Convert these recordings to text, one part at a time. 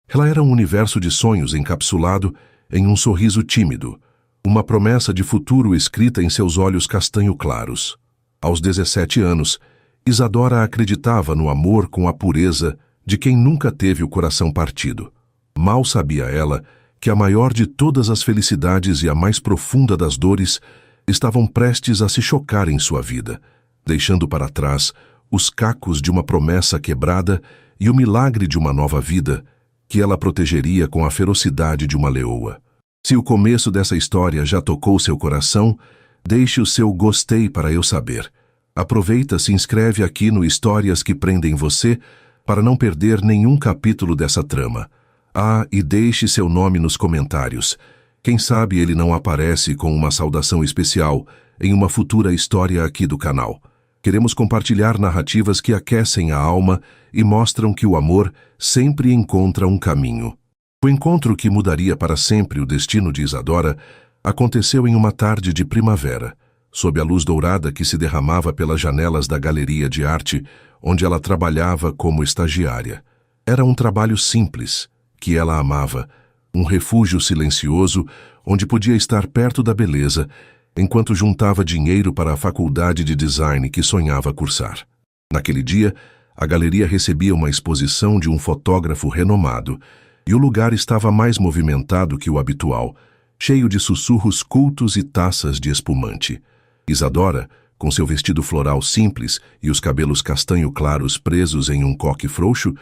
Ela era um universo de sonhos encapsulado em um sorriso tímido, uma promessa de futuro escrita em seus olhos castanho claros. Aos 17 anos, Isadora acreditava no amor com a pureza de quem nunca teve o coração partido. Mal sabia ela que a maior de todas as felicidades e a mais profunda das dores estavam prestes a se chocar em sua vida, deixando para trás os cacos de uma promessa quebrada e o milagre de uma nova vida que ela protegeria com a ferocidade de uma leoa. Se o começo dessa história já tocou seu coração, deixe o seu gostei para eu saber. Aproveita, se inscreve aqui no Histórias que Prendem Você para não perder nenhum capítulo dessa trama. E deixe seu nome nos comentários. Quem sabe ele não aparece com uma saudação especial em uma futura história aqui do canal. Queremos compartilhar narrativas que aquecem a alma e mostram que o amor sempre encontra um caminho. O encontro que mudaria para sempre o destino de Isadora aconteceu em uma tarde de primavera, sob a luz dourada que se derramava pelas janelas da galeria de arte, onde ela trabalhava como estagiária. Era um trabalho simples, que ela amava, um refúgio silencioso onde podia estar perto da beleza, enquanto juntava dinheiro para a faculdade de design que sonhava cursar. Naquele dia, a galeria recebia uma exposição de um fotógrafo renomado, e o lugar estava mais movimentado que o habitual, cheio de sussurros cultos e taças de espumante. Isadora, com seu vestido floral simples e os cabelos castanho claros presos em um coque frouxo,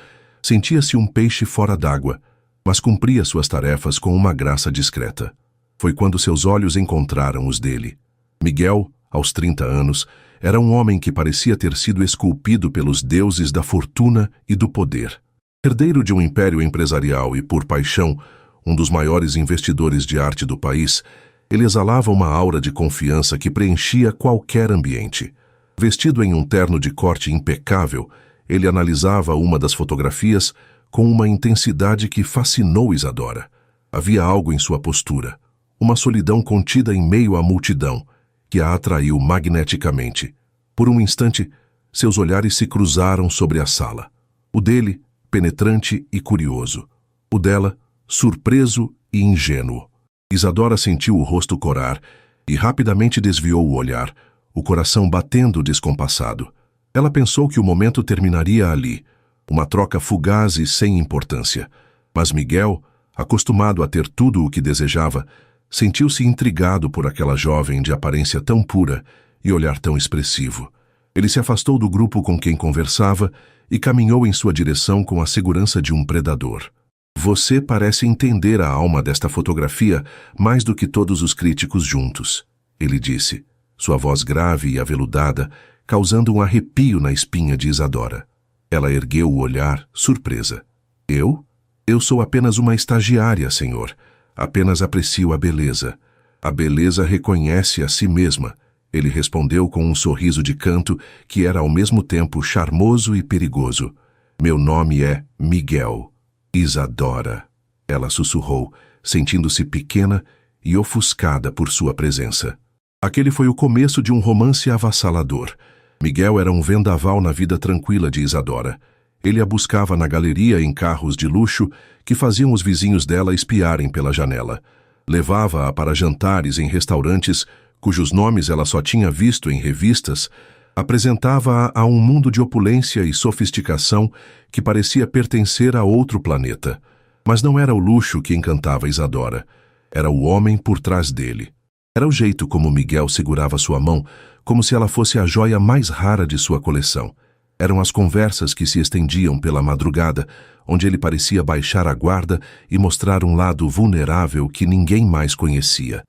sentia-se um peixe fora d'água, mas cumpria suas tarefas com uma graça discreta. Foi quando seus olhos encontraram os dele. Miguel, aos 30 anos, era um homem que parecia ter sido esculpido pelos deuses da fortuna e do poder. Herdeiro de um império empresarial e, por paixão, um dos maiores investidores de arte do país, ele exalava uma aura de confiança que preenchia qualquer ambiente. Vestido em um terno de corte impecável, ele analisava uma das fotografias com uma intensidade que fascinou Isadora. Havia algo em sua postura, uma solidão contida em meio à multidão, que a atraiu magneticamente. Por um instante, seus olhares se cruzaram sobre a sala. O dele, penetrante e curioso. O dela, surpreso e ingênuo. Isadora sentiu o rosto corar e rapidamente desviou o olhar, o coração batendo descompassado. Ela pensou que o momento terminaria ali, uma troca fugaz e sem importância. Mas Miguel, acostumado a ter tudo o que desejava, sentiu-se intrigado por aquela jovem de aparência tão pura e olhar tão expressivo. Ele se afastou do grupo com quem conversava e caminhou em sua direção com a segurança de um predador. Você parece entender a alma desta fotografia mais do que todos os críticos juntos, ele disse, sua voz grave e aveludada, causando um arrepio na espinha de Isadora. Ela ergueu o olhar, surpresa. Eu? Eu sou apenas uma estagiária, senhor. Apenas aprecio a beleza. A beleza reconhece a si mesma, ele respondeu com um sorriso de canto que era ao mesmo tempo charmoso e perigoso. Meu nome é Miguel. Isadora, ela sussurrou, sentindo-se pequena e ofuscada por sua presença. Aquele foi o começo de um romance avassalador. Miguel era um vendaval na vida tranquila de Isadora. Ele a buscava na galeria em carros de luxo que faziam os vizinhos dela espiarem pela janela. Levava-a para jantares em restaurantes cujos nomes ela só tinha visto em revistas. Apresentava-a a um mundo de opulência e sofisticação que parecia pertencer a outro planeta. Mas não era o luxo que encantava Isadora. Era o homem por trás dele. Era o jeito como Miguel segurava sua mão, como se ela fosse a joia mais rara de sua coleção. Eram as conversas que se estendiam pela madrugada, onde ele parecia baixar a guarda e mostrar um lado vulnerável que ninguém mais conhecia.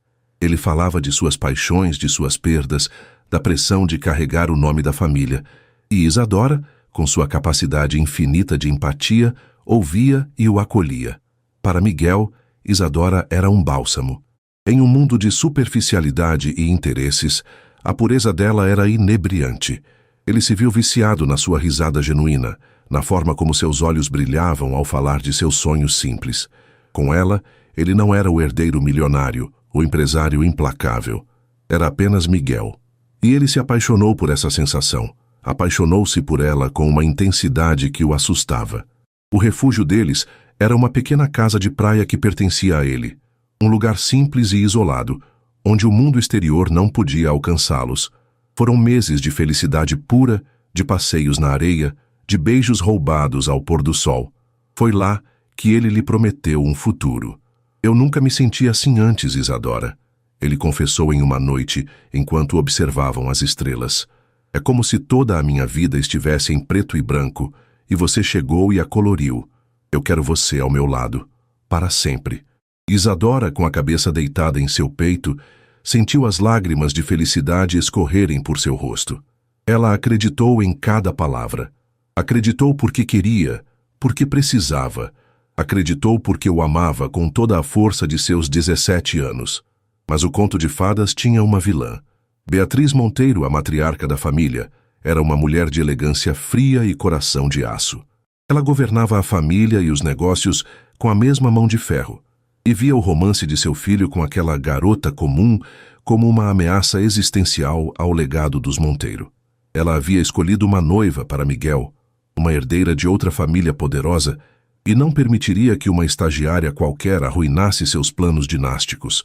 Ele falava de suas paixões, de suas perdas, da pressão de carregar o nome da família. E Isadora, com sua capacidade infinita de empatia, ouvia e o acolhia. Para Miguel, Isadora era um bálsamo. Em um mundo de superficialidade e interesses, a pureza dela era inebriante. Ele se viu viciado na sua risada genuína, na forma como seus olhos brilhavam ao falar de seus sonhos simples. Com ela, ele não era o herdeiro milionário, o empresário implacável. Era apenas Miguel. E ele se apaixonou por essa sensação. Apaixonou-se por ela com uma intensidade que o assustava. O refúgio deles Era uma pequena casa de praia que pertencia a ele. Um lugar simples e isolado, onde o mundo exterior não podia alcançá-los. Foram meses de felicidade pura, de passeios na areia, de beijos roubados ao pôr do sol. Foi lá que ele lhe prometeu um futuro. Eu nunca me senti assim antes, Isadora. Ele confessou em uma noite, enquanto observavam as estrelas. É como se toda a minha vida estivesse em preto e branco, e você chegou e a coloriu. Eu quero você ao meu lado, para sempre. Isadora, com a cabeça deitada em seu peito, sentiu as lágrimas de felicidade escorrerem por seu rosto. Ela acreditou em cada palavra. Acreditou porque queria, porque precisava. Acreditou porque o amava com toda a força de seus 17 anos. Mas o conto de fadas tinha uma vilã. Beatriz Monteiro, a matriarca da família, era uma mulher de elegância fria e coração de aço. Ela governava a família e os negócios com a mesma mão de ferro, e via o romance de seu filho com aquela garota comum como uma ameaça existencial ao legado dos Monteiro. Ela havia escolhido uma noiva para Miguel, uma herdeira de outra família poderosa, e não permitiria que uma estagiária qualquer arruinasse seus planos dinásticos.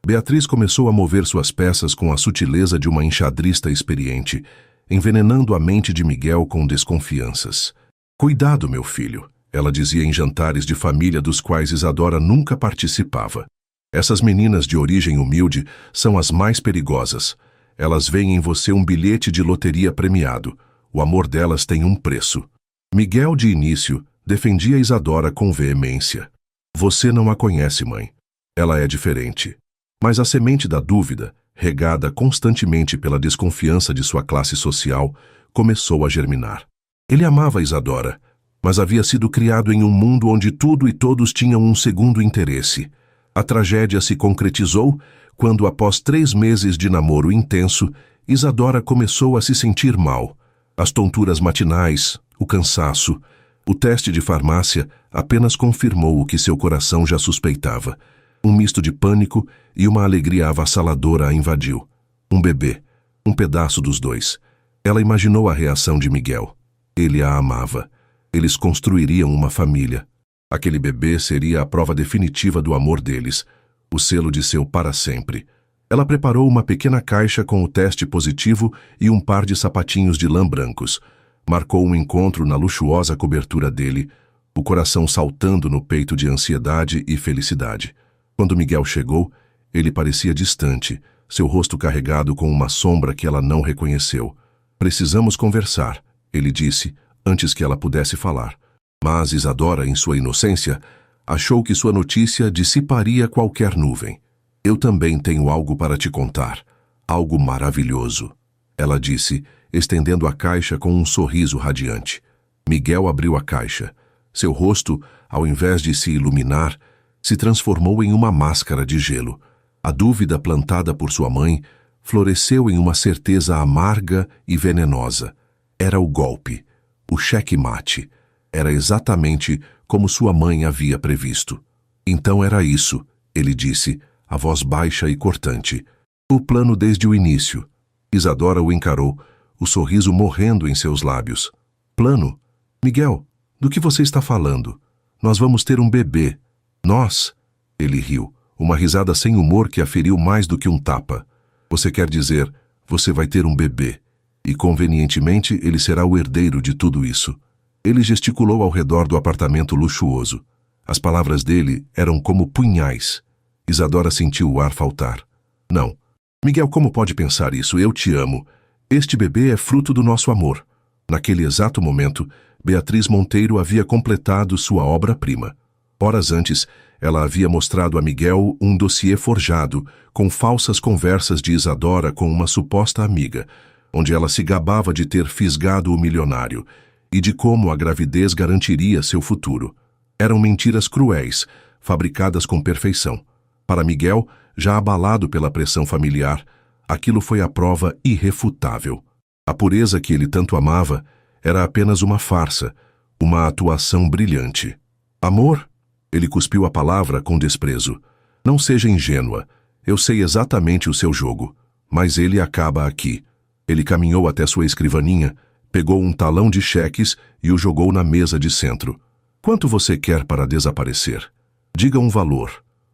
Beatriz começou a mover suas peças com a sutileza de uma enxadrista experiente, envenenando a mente de Miguel com desconfianças. Cuidado, meu filho, ela dizia em jantares de família dos quais Isadora nunca participava. Essas meninas de origem humilde são as mais perigosas. Elas veem em você um bilhete de loteria premiado. O amor delas tem um preço. Miguel, de início, defendia Isadora com veemência. Você não a conhece, mãe. Ela é diferente. Mas a semente da dúvida, regada constantemente pela desconfiança de sua classe social, começou a germinar. Ele amava Isadora, mas havia sido criado em um mundo onde tudo e todos tinham um segundo interesse. A tragédia se concretizou quando, após 3 meses de namoro intenso, Isadora começou a se sentir mal. As tonturas matinais, o cansaço, o teste de farmácia apenas confirmou o que seu coração já suspeitava. Um misto de pânico e uma alegria avassaladora a invadiu. Um bebê, um pedaço dos dois. Ela imaginou a reação de Miguel. Ele a amava. Eles construiriam uma família. Aquele bebê seria a prova definitiva do amor deles, o selo de seu para sempre. Ela preparou uma pequena caixa com o teste positivo e um par de sapatinhos de lã brancos. Marcou um encontro na luxuosa cobertura dele, o coração saltando no peito de ansiedade e felicidade. Quando Miguel chegou, ele parecia distante, seu rosto carregado com uma sombra que ela não reconheceu. Precisamos conversar, ele disse, antes que ela pudesse falar. Mas Isadora, em sua inocência, achou que sua notícia dissiparia qualquer nuvem. Eu também tenho algo para te contar. Algo maravilhoso. Ela disse, estendendo a caixa com um sorriso radiante. Miguel abriu a caixa. Seu rosto, ao invés de se iluminar, se transformou em uma máscara de gelo. A dúvida plantada por sua mãe floresceu em uma certeza amarga e venenosa. Era o golpe, o xeque-mate. Era exatamente como sua mãe havia previsto. Então era isso, ele disse, a voz baixa e cortante. O plano desde o início. Isadora o encarou, o sorriso morrendo em seus lábios. Plano? Miguel, do que você está falando? Nós vamos ter um bebê. Nós? Ele riu, uma risada sem humor que a feriu mais do que um tapa. Você quer dizer, você vai ter um bebê. E convenientemente ele será o herdeiro de tudo isso. Ele gesticulou ao redor do apartamento luxuoso. As palavras dele eram como punhais. Isadora sentiu o ar faltar. Não. Miguel, como pode pensar isso? Eu te amo. Este bebê é fruto do nosso amor. Naquele exato momento, Beatriz Monteiro havia completado sua obra-prima. Horas antes, ela havia mostrado a Miguel um dossiê forjado, com falsas conversas de Isadora com uma suposta amiga, onde ela se gabava de ter fisgado o milionário e de como a gravidez garantiria seu futuro. Eram mentiras cruéis, fabricadas com perfeição. Para Miguel, já abalado pela pressão familiar, aquilo foi a prova irrefutável. A pureza que ele tanto amava era apenas uma farsa, uma atuação brilhante. Amor? Ele cuspiu a palavra com desprezo. Não seja ingênua. Eu sei exatamente o seu jogo. Mas ele acaba aqui. Ele caminhou até sua escrivaninha, pegou um talão de cheques e o jogou na mesa de centro. Quanto você quer para desaparecer? Diga um valor,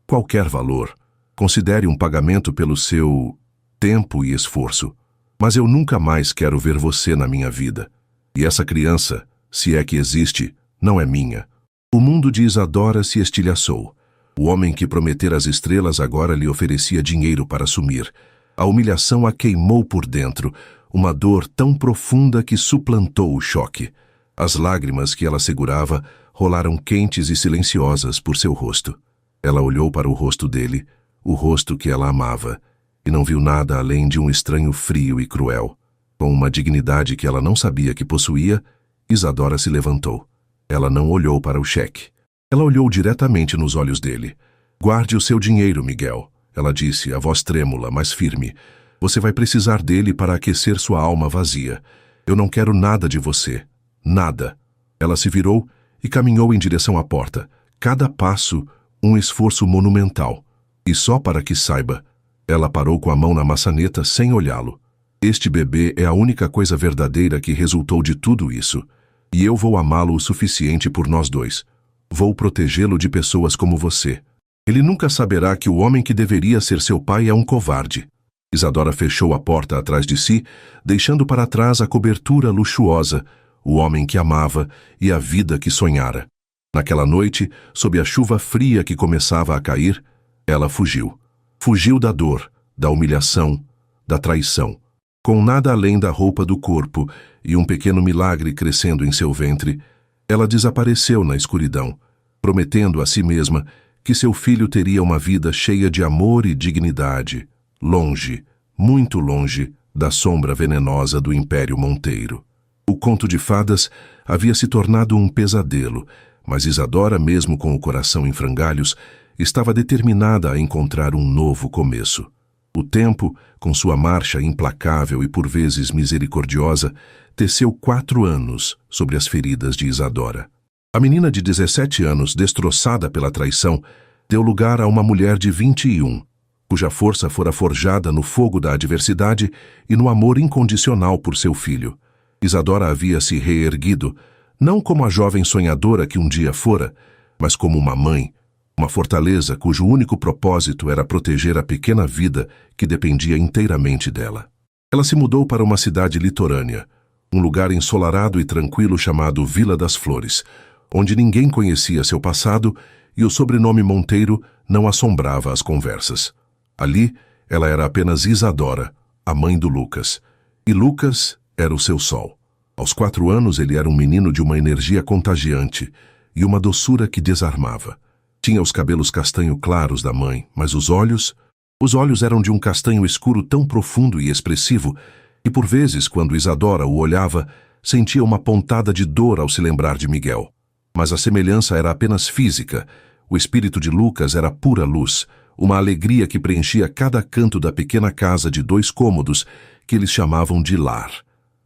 qualquer valor. Considere um pagamento pelo seu tempo e esforço. Mas eu nunca mais quero ver você na minha vida. E essa criança, se é que existe, não é minha. O mundo de Isadora se estilhaçou. O homem que prometera as estrelas agora lhe oferecia dinheiro para sumir. A humilhação a queimou por dentro, uma dor tão profunda que suplantou o choque. As lágrimas que ela segurava rolaram quentes e silenciosas por seu rosto. Ela olhou para o rosto dele, o rosto que ela amava, e não viu nada além de um estranho frio e cruel. Com uma dignidade que ela não sabia que possuía, Isadora se levantou. Ela não olhou para o cheque. Ela olhou diretamente nos olhos dele. Guarde o seu dinheiro, Miguel, ela disse, a voz trêmula, mas firme. Você vai precisar dele para aquecer sua alma vazia. Eu não quero nada de você. Nada. Ela se virou e caminhou em direção à porta. Cada passo, um esforço monumental. E só para que saiba, ela parou com a mão na maçaneta sem olhá-lo. Este bebê é a única coisa verdadeira que resultou de tudo isso. E eu vou amá-lo o suficiente por nós dois. Vou protegê-lo de pessoas como você. Ele nunca saberá que o homem que deveria ser seu pai é um covarde. Isadora fechou a porta atrás de si, deixando para trás a cobertura luxuosa, o homem que amava e a vida que sonhara. Naquela noite, sob a chuva fria que começava a cair, ela fugiu. Fugiu da dor, da humilhação, da traição. Com nada além da roupa do corpo e um pequeno milagre crescendo em seu ventre, ela desapareceu na escuridão, prometendo a si mesma que seu filho teria uma vida cheia de amor e dignidade, longe, muito longe, da sombra venenosa do Império Monteiro. O conto de fadas havia se tornado um pesadelo, mas Isadora, mesmo com o coração em frangalhos, estava determinada a encontrar um novo começo. O tempo, com sua marcha implacável e por vezes misericordiosa, teceu 4 anos sobre as feridas de Isadora. A menina de 17 anos, destroçada pela traição, deu lugar a uma mulher de 21, cuja força fora forjada no fogo da adversidade e no amor incondicional por seu filho. Isadora havia se reerguido, não como a jovem sonhadora que um dia fora, mas como uma mãe, uma fortaleza cujo único propósito era proteger a pequena vida que dependia inteiramente dela. Ela se mudou para uma cidade litorânea, um lugar ensolarado e tranquilo chamado Vila das Flores, onde ninguém conhecia seu passado e o sobrenome Monteiro não assombrava as conversas. Ali, ela era apenas Isadora, a mãe do Lucas. E Lucas era o seu sol. Aos 4 anos, ele era um menino de uma energia contagiante e uma doçura que desarmava. Tinha os cabelos castanho claros da mãe, mas os olhos eram de um castanho escuro tão profundo e expressivo que, por vezes, quando Isadora o olhava, sentia uma pontada de dor ao se lembrar de Miguel. Mas a semelhança era apenas física. O espírito de Lucas era pura luz, uma alegria que preenchia cada canto da pequena casa de 2 cômodos que eles chamavam de lar.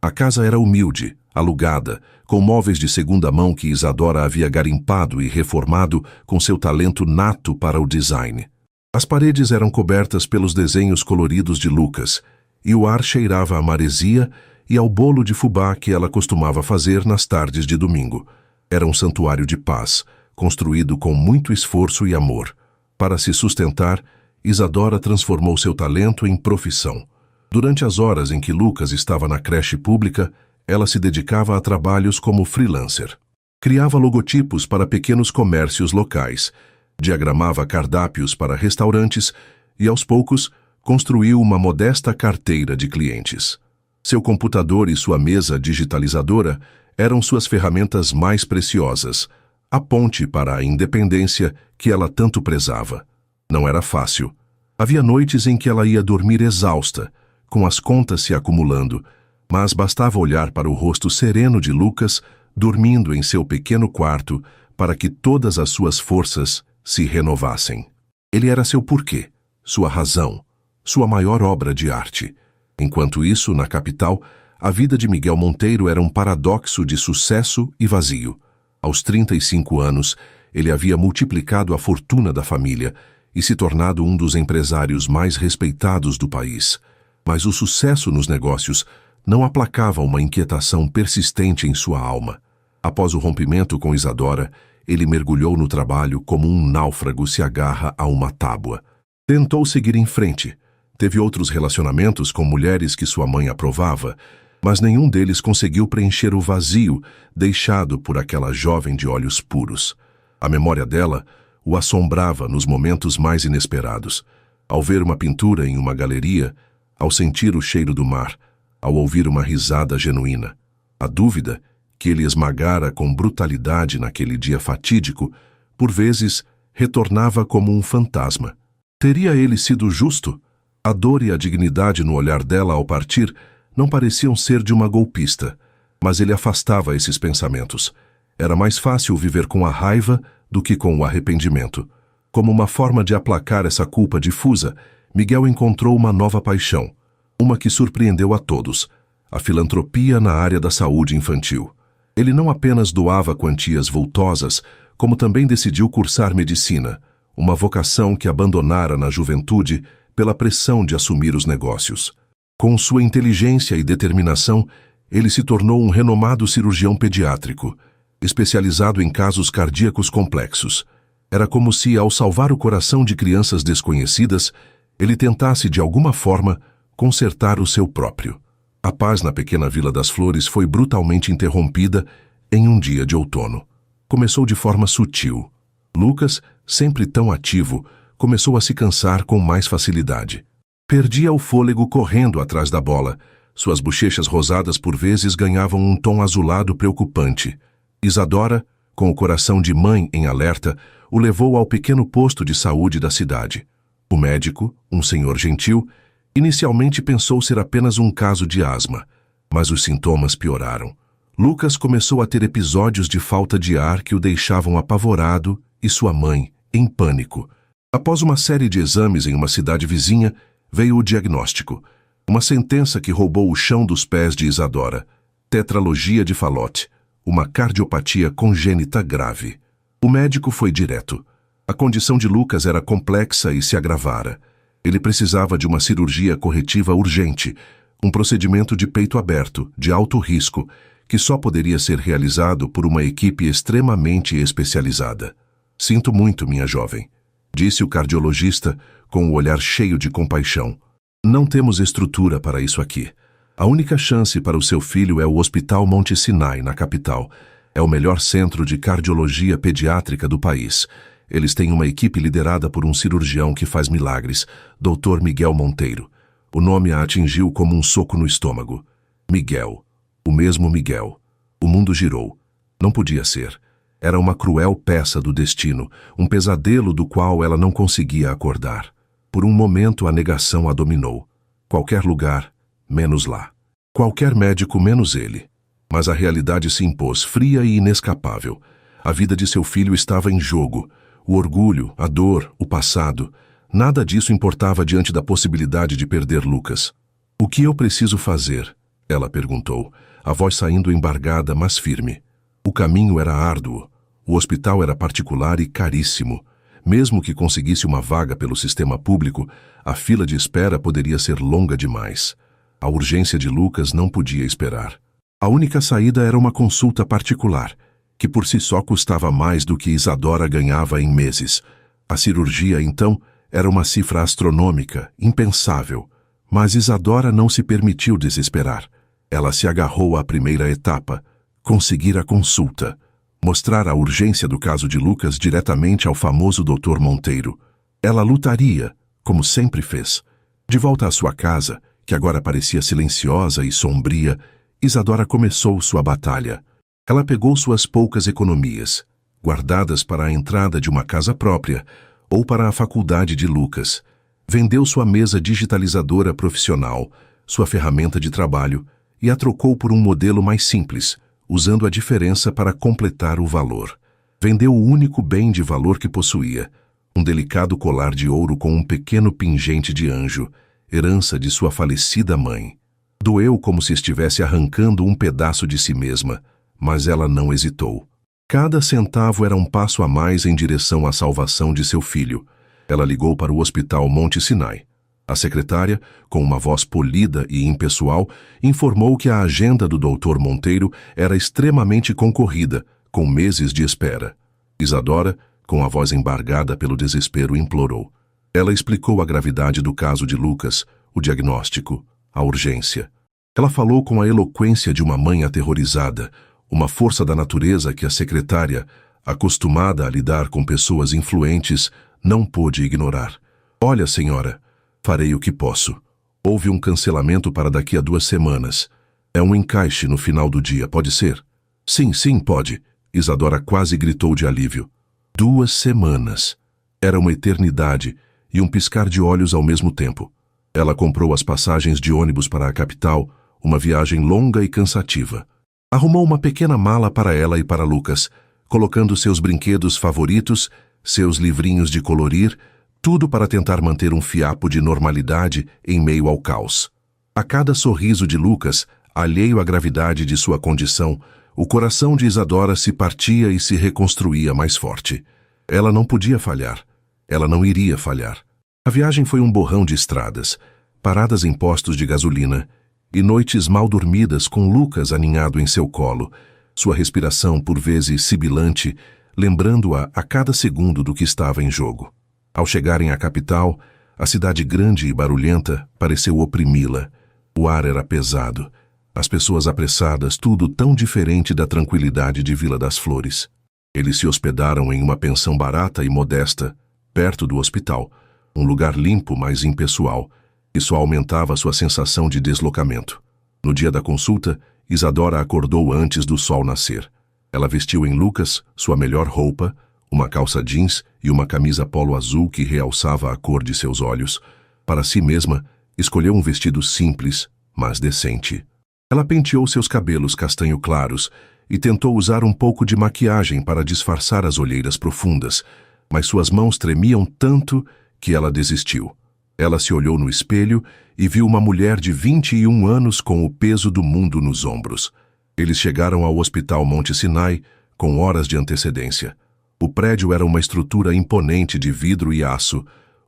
A casa era humilde, alugada, com móveis de segunda mão que Isadora havia garimpado e reformado com seu talento nato para o design. As paredes eram cobertas pelos desenhos coloridos de Lucas, e o ar cheirava a maresia e ao bolo de fubá que ela costumava fazer nas tardes de domingo. Era um santuário de paz, construído com muito esforço e amor. Para se sustentar, Isadora transformou seu talento em profissão. Durante as horas em que Lucas estava na creche pública, ela se dedicava a trabalhos como freelancer. Criava logotipos para pequenos comércios locais, diagramava cardápios para restaurantes e, aos poucos, construiu uma modesta carteira de clientes. Seu computador e sua mesa digitalizadora eram suas ferramentas mais preciosas, a ponte para a independência que ela tanto prezava. Não era fácil. Havia noites em que ela ia dormir exausta, com as contas se acumulando, mas bastava olhar para o rosto sereno de Lucas, dormindo em seu pequeno quarto, para que todas as suas forças se renovassem. Ele era seu porquê, sua razão, sua maior obra de arte. Enquanto isso, na capital, a vida de Miguel Monteiro era um paradoxo de sucesso e vazio. Aos 35 anos, ele havia multiplicado a fortuna da família e se tornado um dos empresários mais respeitados do país. Mas o sucesso nos negócios não aplacava uma inquietação persistente em sua alma. Após o rompimento com Isadora, ele mergulhou no trabalho como um náufrago se agarra a uma tábua. Tentou seguir em frente. Teve outros relacionamentos com mulheres que sua mãe aprovava, mas nenhum deles conseguiu preencher o vazio deixado por aquela jovem de olhos puros. A memória dela o assombrava nos momentos mais inesperados. Ao ver uma pintura em uma galeria, ao sentir o cheiro do mar, ao ouvir uma risada genuína. A dúvida, que ele esmagara com brutalidade naquele dia fatídico, por vezes retornava como um fantasma. Teria ele sido justo? A dor e a dignidade no olhar dela ao partir não pareciam ser de uma golpista, mas ele afastava esses pensamentos. Era mais fácil viver com a raiva do que com o arrependimento. Como uma forma de aplacar essa culpa difusa, Miguel encontrou uma nova paixão, uma que surpreendeu a todos: a filantropia na área da saúde infantil. Ele não apenas doava quantias vultosas, como também decidiu cursar medicina, uma vocação que abandonara na juventude pela pressão de assumir os negócios. Com sua inteligência e determinação, ele se tornou um renomado cirurgião pediátrico, especializado em casos cardíacos complexos. Era como se, ao salvar o coração de crianças desconhecidas, ele tentasse, de alguma forma, consertar o seu próprio. A paz na pequena Vila das Flores foi brutalmente interrompida em um dia de outono. Começou de forma sutil. Lucas, sempre tão ativo, começou a se cansar com mais facilidade. Perdia o fôlego correndo atrás da bola. Suas bochechas rosadas por vezes ganhavam um tom azulado preocupante. Isadora, com o coração de mãe em alerta, o levou ao pequeno posto de saúde da cidade. O médico, um senhor gentil, inicialmente pensou ser apenas um caso de asma, mas os sintomas pioraram. Lucas começou a ter episódios de falta de ar que o deixavam apavorado e sua mãe, em pânico. Após uma série de exames em uma cidade vizinha, veio o diagnóstico. Uma sentença que roubou o chão dos pés de Isadora. Tetralogia de Fallot, uma cardiopatia congênita grave. O médico foi direto. A condição de Lucas era complexa e se agravara. Ele precisava de uma cirurgia corretiva urgente, um procedimento de peito aberto, de alto risco, que só poderia ser realizado por uma equipe extremamente especializada. "Sinto muito, minha jovem", disse o cardiologista com o olhar cheio de compaixão. "Não temos estrutura para isso aqui. A única chance para o seu filho é o Hospital Monte Sinai, na capital. É o melhor centro de cardiologia pediátrica do país. Eles têm uma equipe liderada por um cirurgião que faz milagres, Dr. Miguel Monteiro." O nome a atingiu como um soco no estômago. Miguel. O mesmo Miguel. O mundo girou. Não podia ser. Era uma cruel peça do destino, um pesadelo do qual ela não conseguia acordar. Por um momento a negação a dominou. Qualquer lugar, menos lá. Qualquer médico, menos ele. Mas a realidade se impôs, fria e inescapável. A vida de seu filho estava em jogo. O orgulho, a dor, o passado. Nada disso importava diante da possibilidade de perder Lucas. "O que eu preciso fazer?", ela perguntou, a voz saindo embargada, mas firme. O caminho era árduo. O hospital era particular e caríssimo. Mesmo que conseguisse uma vaga pelo sistema público, a fila de espera poderia ser longa demais. A urgência de Lucas não podia esperar. A única saída era uma consulta particular, que por si só custava mais do que Isadora ganhava em meses. A cirurgia, então, era uma cifra astronômica, impensável. Mas Isadora não se permitiu desesperar. Ela se agarrou à primeira etapa: conseguir a consulta. Mostrar a urgência do caso de Lucas diretamente ao famoso Dr. Monteiro. Ela lutaria, como sempre fez. De volta à sua casa, que agora parecia silenciosa e sombria, Isadora começou sua batalha. Ela pegou suas poucas economias, guardadas para a entrada de uma casa própria ou para a faculdade de Lucas. Vendeu sua mesa digitalizadora profissional, sua ferramenta de trabalho, e a trocou por um modelo mais simples, usando a diferença para completar o valor. Vendeu o único bem de valor que possuía, um delicado colar de ouro com um pequeno pingente de anjo, herança de sua falecida mãe. Doeu como se estivesse arrancando um pedaço de si mesma, mas ela não hesitou. Cada centavo era um passo a mais em direção à salvação de seu filho. Ela ligou para o Hospital Monte Sinai. A secretária, com uma voz polida e impessoal, informou que a agenda do Dr. Monteiro era extremamente concorrida, com meses de espera. Isadora, com a voz embargada pelo desespero, implorou. Ela explicou a gravidade do caso de Lucas, o diagnóstico, a urgência. Ela falou com a eloquência de uma mãe aterrorizada, uma força da natureza que a secretária, acostumada a lidar com pessoas influentes, não pôde ignorar. Olha, senhora, farei o que posso. Houve um cancelamento para daqui a 2 semanas. É um encaixe no final do dia, pode ser? Sim, sim, pode. Isadora quase gritou de alívio. 2 semanas. Era uma eternidade e um piscar de olhos ao mesmo tempo. Ela comprou as passagens de ônibus para a capital, uma viagem longa e cansativa. Arrumou uma pequena mala para ela e para Lucas, colocando seus brinquedos favoritos, seus livrinhos de colorir, tudo para tentar manter um fiapo de normalidade em meio ao caos. A cada sorriso de Lucas, alheio à gravidade de sua condição, o coração de Isadora se partia e se reconstruía mais forte. Ela não podia falhar. Ela não iria falhar. A viagem foi um borrão de estradas, paradas em postos de gasolina e noites mal dormidas com Lucas aninhado em seu colo, sua respiração por vezes sibilante, lembrando-a a cada segundo do que estava em jogo. Ao chegarem à capital, a cidade grande e barulhenta pareceu oprimi-la. O ar era pesado, as pessoas apressadas, tudo tão diferente da tranquilidade de Vila das Flores. Eles se hospedaram em uma pensão barata e modesta, perto do hospital, um lugar limpo, mas impessoal, e só aumentava sua sensação de deslocamento. No dia da consulta, Isadora acordou antes do sol nascer. Ela vestiu em Lucas sua melhor roupa, uma calça jeans e uma camisa polo azul que realçava a cor de seus olhos. Para si mesma, escolheu um vestido simples, mas decente. Ela penteou seus cabelos castanho claros e tentou usar um pouco de maquiagem para disfarçar as olheiras profundas, mas suas mãos tremiam tanto que ela desistiu. Ela se olhou no espelho e viu uma mulher de 21 anos com o peso do mundo nos ombros. Eles chegaram ao Hospital Monte Sinai com horas de antecedência. O prédio era uma estrutura imponente de vidro e aço,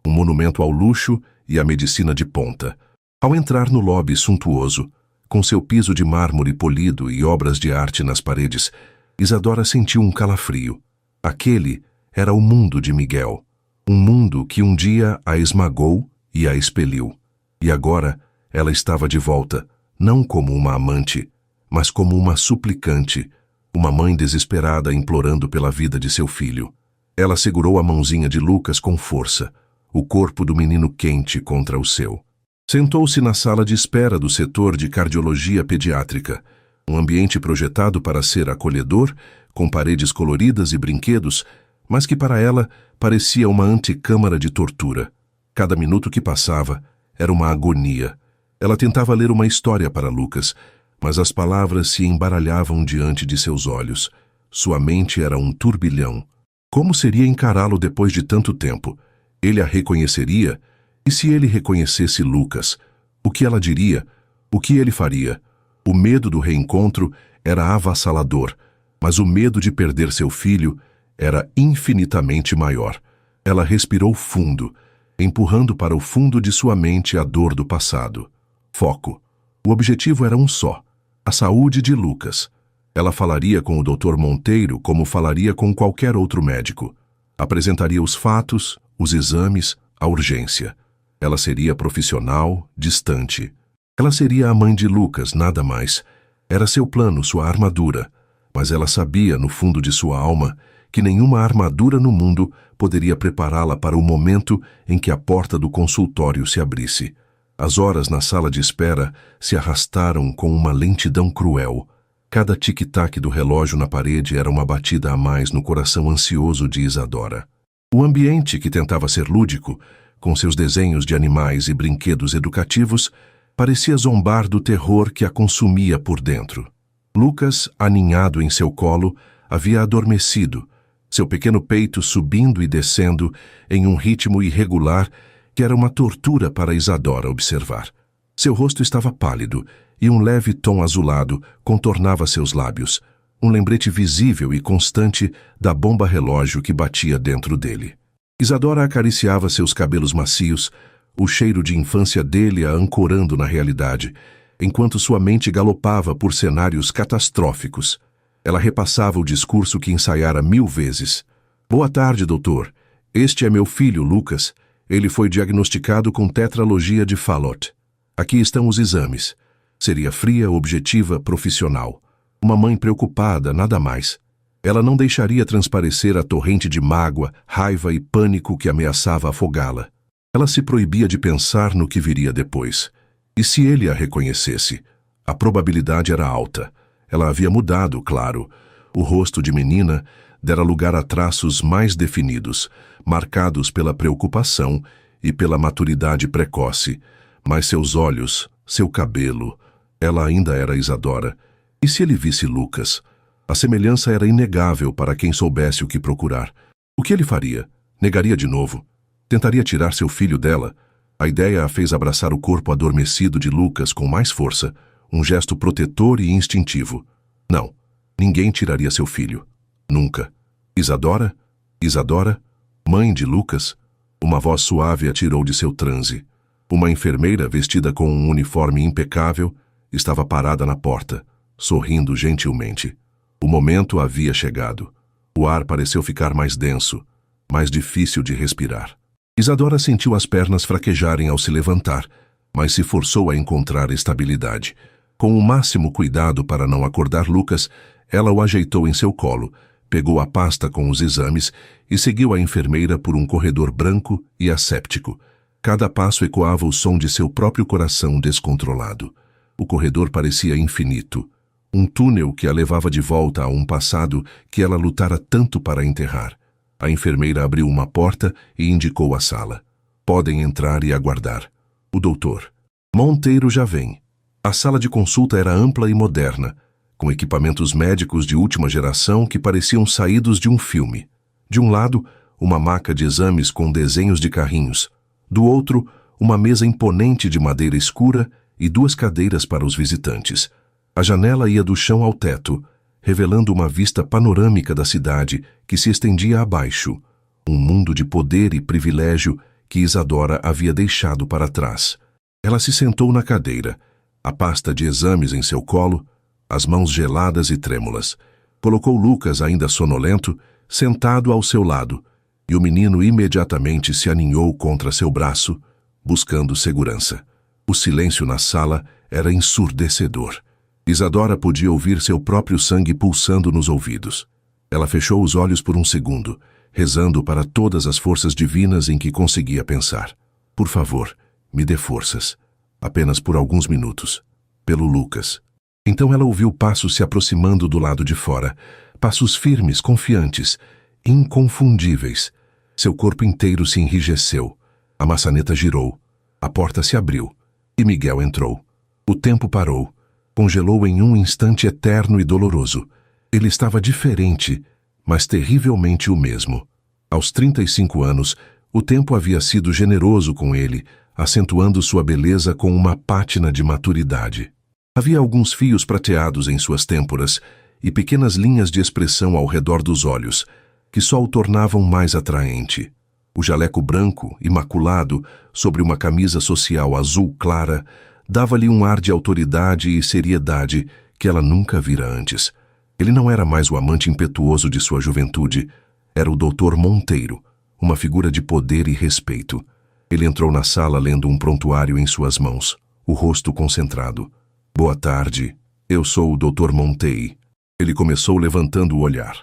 um monumento ao luxo e à medicina de ponta. Ao entrar no lobby suntuoso, com seu piso de mármore polido e obras de arte nas paredes, Isadora sentiu um calafrio. Aquele era o mundo de Miguel, um mundo que um dia a esmagou e a expeliu. E agora ela estava de volta, não como uma amante, mas como uma suplicante, uma mãe desesperada implorando pela vida de seu filho. Ela segurou a mãozinha de Lucas com força, o corpo do menino quente contra o seu. Sentou-se na sala de espera do setor de cardiologia pediátrica, um ambiente projetado para ser acolhedor, com paredes coloridas e brinquedos, mas que para ela parecia uma antecâmara de tortura. Cada minuto que passava era uma agonia. Ela tentava ler uma história para Lucas, mas as palavras se embaralhavam diante de seus olhos. Sua mente era um turbilhão. Como seria encará-lo depois de tanto tempo? Ele a reconheceria? E se ele reconhecesse Lucas? O que ela diria? O que ele faria? O medo do reencontro era avassalador, mas o medo de perder seu filho era infinitamente maior. Ela respirou fundo, empurrando para o fundo de sua mente a dor do passado. Foco. O objetivo era um só: a saúde de Lucas. Ela falaria com o Dr. Monteiro como falaria com qualquer outro médico. Apresentaria os fatos, os exames, a urgência. Ela seria profissional, distante. Ela seria a mãe de Lucas, nada mais. Era seu plano, sua armadura. Mas ela sabia, no fundo de sua alma, que nenhuma armadura no mundo poderia prepará-la para o momento em que a porta do consultório se abrisse. As horas na sala de espera se arrastaram com uma lentidão cruel. Cada tic-tac do relógio na parede era uma batida a mais no coração ansioso de Isadora. O ambiente, que tentava ser lúdico, com seus desenhos de animais e brinquedos educativos, parecia zombar do terror que a consumia por dentro. Lucas, aninhado em seu colo, havia adormecido, seu pequeno peito subindo e descendo em um ritmo irregular que era uma tortura para Isadora observar. Seu rosto estava pálido e um leve tom azulado contornava seus lábios, um lembrete visível e constante da bomba relógio que batia dentro dele. Isadora acariciava seus cabelos macios, o cheiro de infância dele a ancorando na realidade, enquanto sua mente galopava por cenários catastróficos. Ela repassava o discurso que ensaiara 1000 vezes. Boa tarde, doutor. Este é meu filho, Lucas. Ele foi diagnosticado com tetralogia de Fallot. Aqui estão os exames. Seria fria, objetiva, profissional. Uma mãe preocupada, nada mais. Ela não deixaria transparecer a torrente de mágoa, raiva e pânico que ameaçava afogá-la. Ela se proibia de pensar no que viria depois. E se ele a reconhecesse? A probabilidade era alta. Ela havia mudado, claro. O rosto de menina dera lugar a traços mais definidos, marcados pela preocupação e pela maturidade precoce. Mas seus olhos, seu cabelo, ela ainda era Isadora. E se ele visse Lucas? A semelhança era inegável para quem soubesse o que procurar. O que ele faria? Negaria de novo? Tentaria tirar seu filho dela? A ideia a fez abraçar o corpo adormecido de Lucas com mais força, um gesto protetor e instintivo. Não, ninguém tiraria seu filho. Nunca. Isadora? Isadora? Mãe de Lucas? Uma voz suave a tirou de seu transe. Uma enfermeira vestida com um uniforme impecável estava parada na porta, sorrindo gentilmente. O momento havia chegado. O ar pareceu ficar mais denso, mais difícil de respirar. Isadora sentiu as pernas fraquejarem ao se levantar, mas se forçou a encontrar estabilidade. Com o máximo cuidado para não acordar Lucas, ela o ajeitou em seu colo, pegou a pasta com os exames e seguiu a enfermeira por um corredor branco e asséptico. Cada passo ecoava o som de seu próprio coração descontrolado. O corredor parecia infinito. Um túnel que a levava de volta a um passado que ela lutara tanto para enterrar. A enfermeira abriu uma porta e indicou a sala. Podem entrar e aguardar. O doutor Monteiro já vem. A sala de consulta era ampla e moderna, com equipamentos médicos de última geração que pareciam saídos de um filme. De um lado, uma maca de exames com desenhos de carrinhos. Do outro, uma mesa imponente de madeira escura e 2 cadeiras para os visitantes. A janela ia do chão ao teto, revelando uma vista panorâmica da cidade que se estendia abaixo, um mundo de poder e privilégio que Isadora havia deixado para trás. Ela se sentou na cadeira, a pasta de exames em seu colo, as mãos geladas e trêmulas. Colocou Lucas, ainda sonolento, sentado ao seu lado, e o menino imediatamente se aninhou contra seu braço, buscando segurança. O silêncio na sala era ensurdecedor. Isadora podia ouvir seu próprio sangue pulsando nos ouvidos. Ela fechou os olhos por um segundo, rezando para todas as forças divinas em que conseguia pensar. Por favor, me dê forças. Apenas por alguns minutos. Pelo Lucas. Então ela ouviu passos se aproximando do lado de fora. Passos firmes, confiantes, inconfundíveis. Seu corpo inteiro se enrijeceu. A maçaneta girou. A porta se abriu. E Miguel entrou. O tempo parou. Congelou em um instante eterno e doloroso. Ele estava diferente, mas terrivelmente o mesmo. Aos 35 anos, o tempo havia sido generoso com ele, acentuando sua beleza com uma pátina de maturidade. Havia alguns fios prateados em suas têmporas e pequenas linhas de expressão ao redor dos olhos, que só o tornavam mais atraente. O jaleco branco, imaculado, sobre uma camisa social azul clara, dava-lhe um ar de autoridade e seriedade que ela nunca vira antes. Ele não era mais o amante impetuoso de sua juventude, era o Dr. Monteiro, uma figura de poder e respeito. Ele entrou na sala lendo um prontuário em suas mãos, o rosto concentrado. Boa tarde, eu sou o Dr. Monteiro. Ele começou levantando o olhar,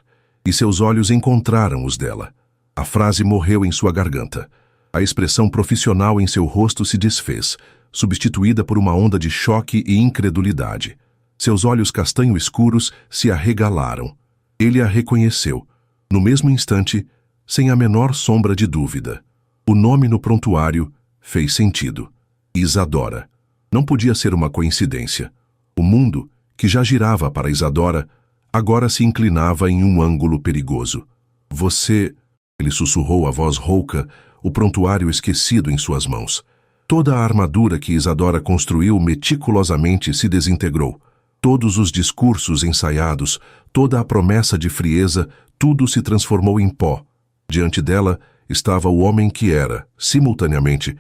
e seus olhos encontraram os dela. A frase morreu em sua garganta. A expressão profissional em seu rosto se desfez, substituída por uma onda de choque e incredulidade. Seus olhos castanho escuros se arregalaram. Ele a reconheceu. No mesmo instante, sem a menor sombra de dúvida. O nome no prontuário fez sentido. Isadora. Não podia ser uma coincidência. O mundo, que já girava para Isadora, agora se inclinava em um ângulo perigoso. Você... Ele sussurrou a voz rouca, o prontuário esquecido em suas mãos. Toda a armadura que Isadora construiu meticulosamente se desintegrou. Todos os discursos ensaiados, toda a promessa de frieza, tudo se transformou em pó. Diante dela estava o homem que era, simultaneamente,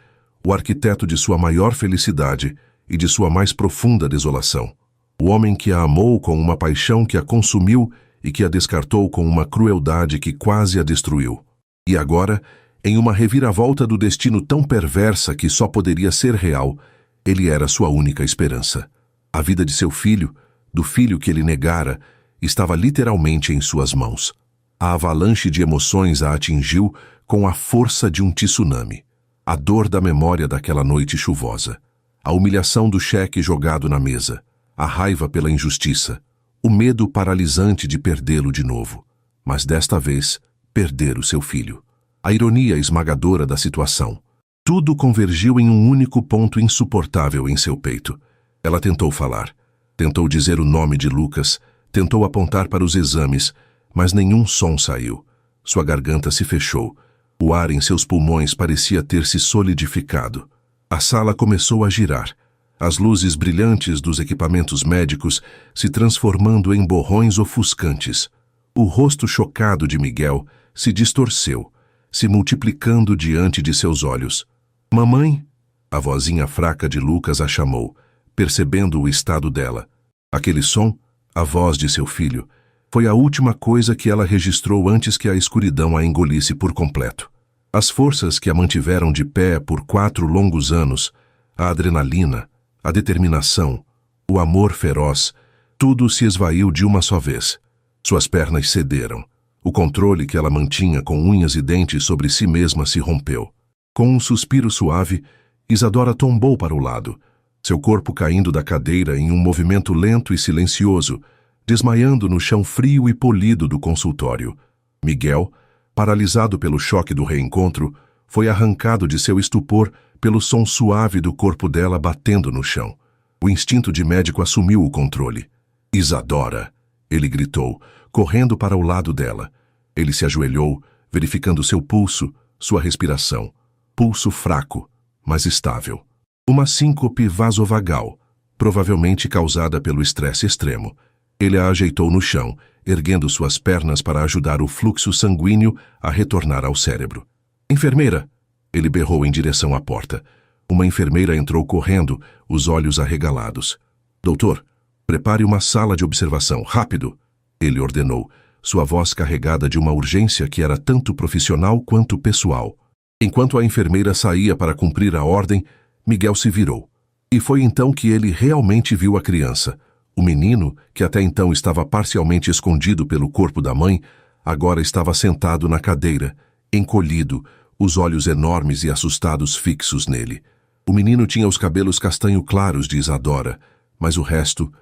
o arquiteto de sua maior felicidade e de sua mais profunda desolação. O homem que a amou com uma paixão que a consumiu e que a descartou com uma crueldade que quase a destruiu. E agora, em uma reviravolta do destino tão perversa que só poderia ser real, ele era sua única esperança. A vida de seu filho, do filho que ele negara, estava literalmente em suas mãos. A avalanche de emoções a atingiu com a força de um tsunami. A dor da memória daquela noite chuvosa, a humilhação do cheque jogado na mesa, a raiva pela injustiça, o medo paralisante de perdê-lo de novo, mas desta vez, perder o seu filho. A ironia esmagadora da situação. Tudo convergiu em um único ponto insuportável em seu peito. Ela tentou falar, tentou dizer o nome de Lucas, tentou apontar para os exames, mas nenhum som saiu. Sua garganta se fechou. O ar em seus pulmões parecia ter se solidificado. A sala começou a girar, as luzes brilhantes dos equipamentos médicos se transformando em borrões ofuscantes. O rosto chocado de Miguel se distorceu, se multiplicando diante de seus olhos. "Mamãe?" A vozinha fraca de Lucas a chamou, percebendo o estado dela. Aquele som, a voz de seu filho, foi a última coisa que ela registrou antes que a escuridão a engolisse por completo. As forças que a mantiveram de pé por 4 longos anos, a adrenalina, a determinação, o amor feroz, tudo se esvaiu de uma só vez. Suas pernas cederam. O controle que ela mantinha com unhas e dentes sobre si mesma se rompeu. Com um suspiro suave, Isadora tombou para o lado, seu corpo caindo da cadeira em um movimento lento e silencioso, desmaiando no chão frio e polido do consultório. Miguel, paralisado pelo choque do reencontro, foi arrancado de seu estupor pelo som suave do corpo dela batendo no chão. O instinto de médico assumiu o controle. "Isadora!" ele gritou, correndo para o lado dela. Ele se ajoelhou, verificando seu pulso, sua respiração. Pulso fraco, mas estável. Uma síncope vasovagal, provavelmente causada pelo estresse extremo. Ele a ajeitou no chão, erguendo suas pernas para ajudar o fluxo sanguíneo a retornar ao cérebro. "Enfermeira!" ele berrou em direção à porta. Uma enfermeira entrou correndo, os olhos arregalados. "Doutor, prepare uma sala de observação, rápido!" ele ordenou, sua voz carregada de uma urgência que era tanto profissional quanto pessoal. Enquanto a enfermeira saía para cumprir a ordem, Miguel se virou. E foi então que ele realmente viu a criança. O menino, que até então estava parcialmente escondido pelo corpo da mãe, agora estava sentado na cadeira, encolhido, os olhos enormes e assustados fixos nele. O menino tinha os cabelos castanho claros de Isadora, mas o resto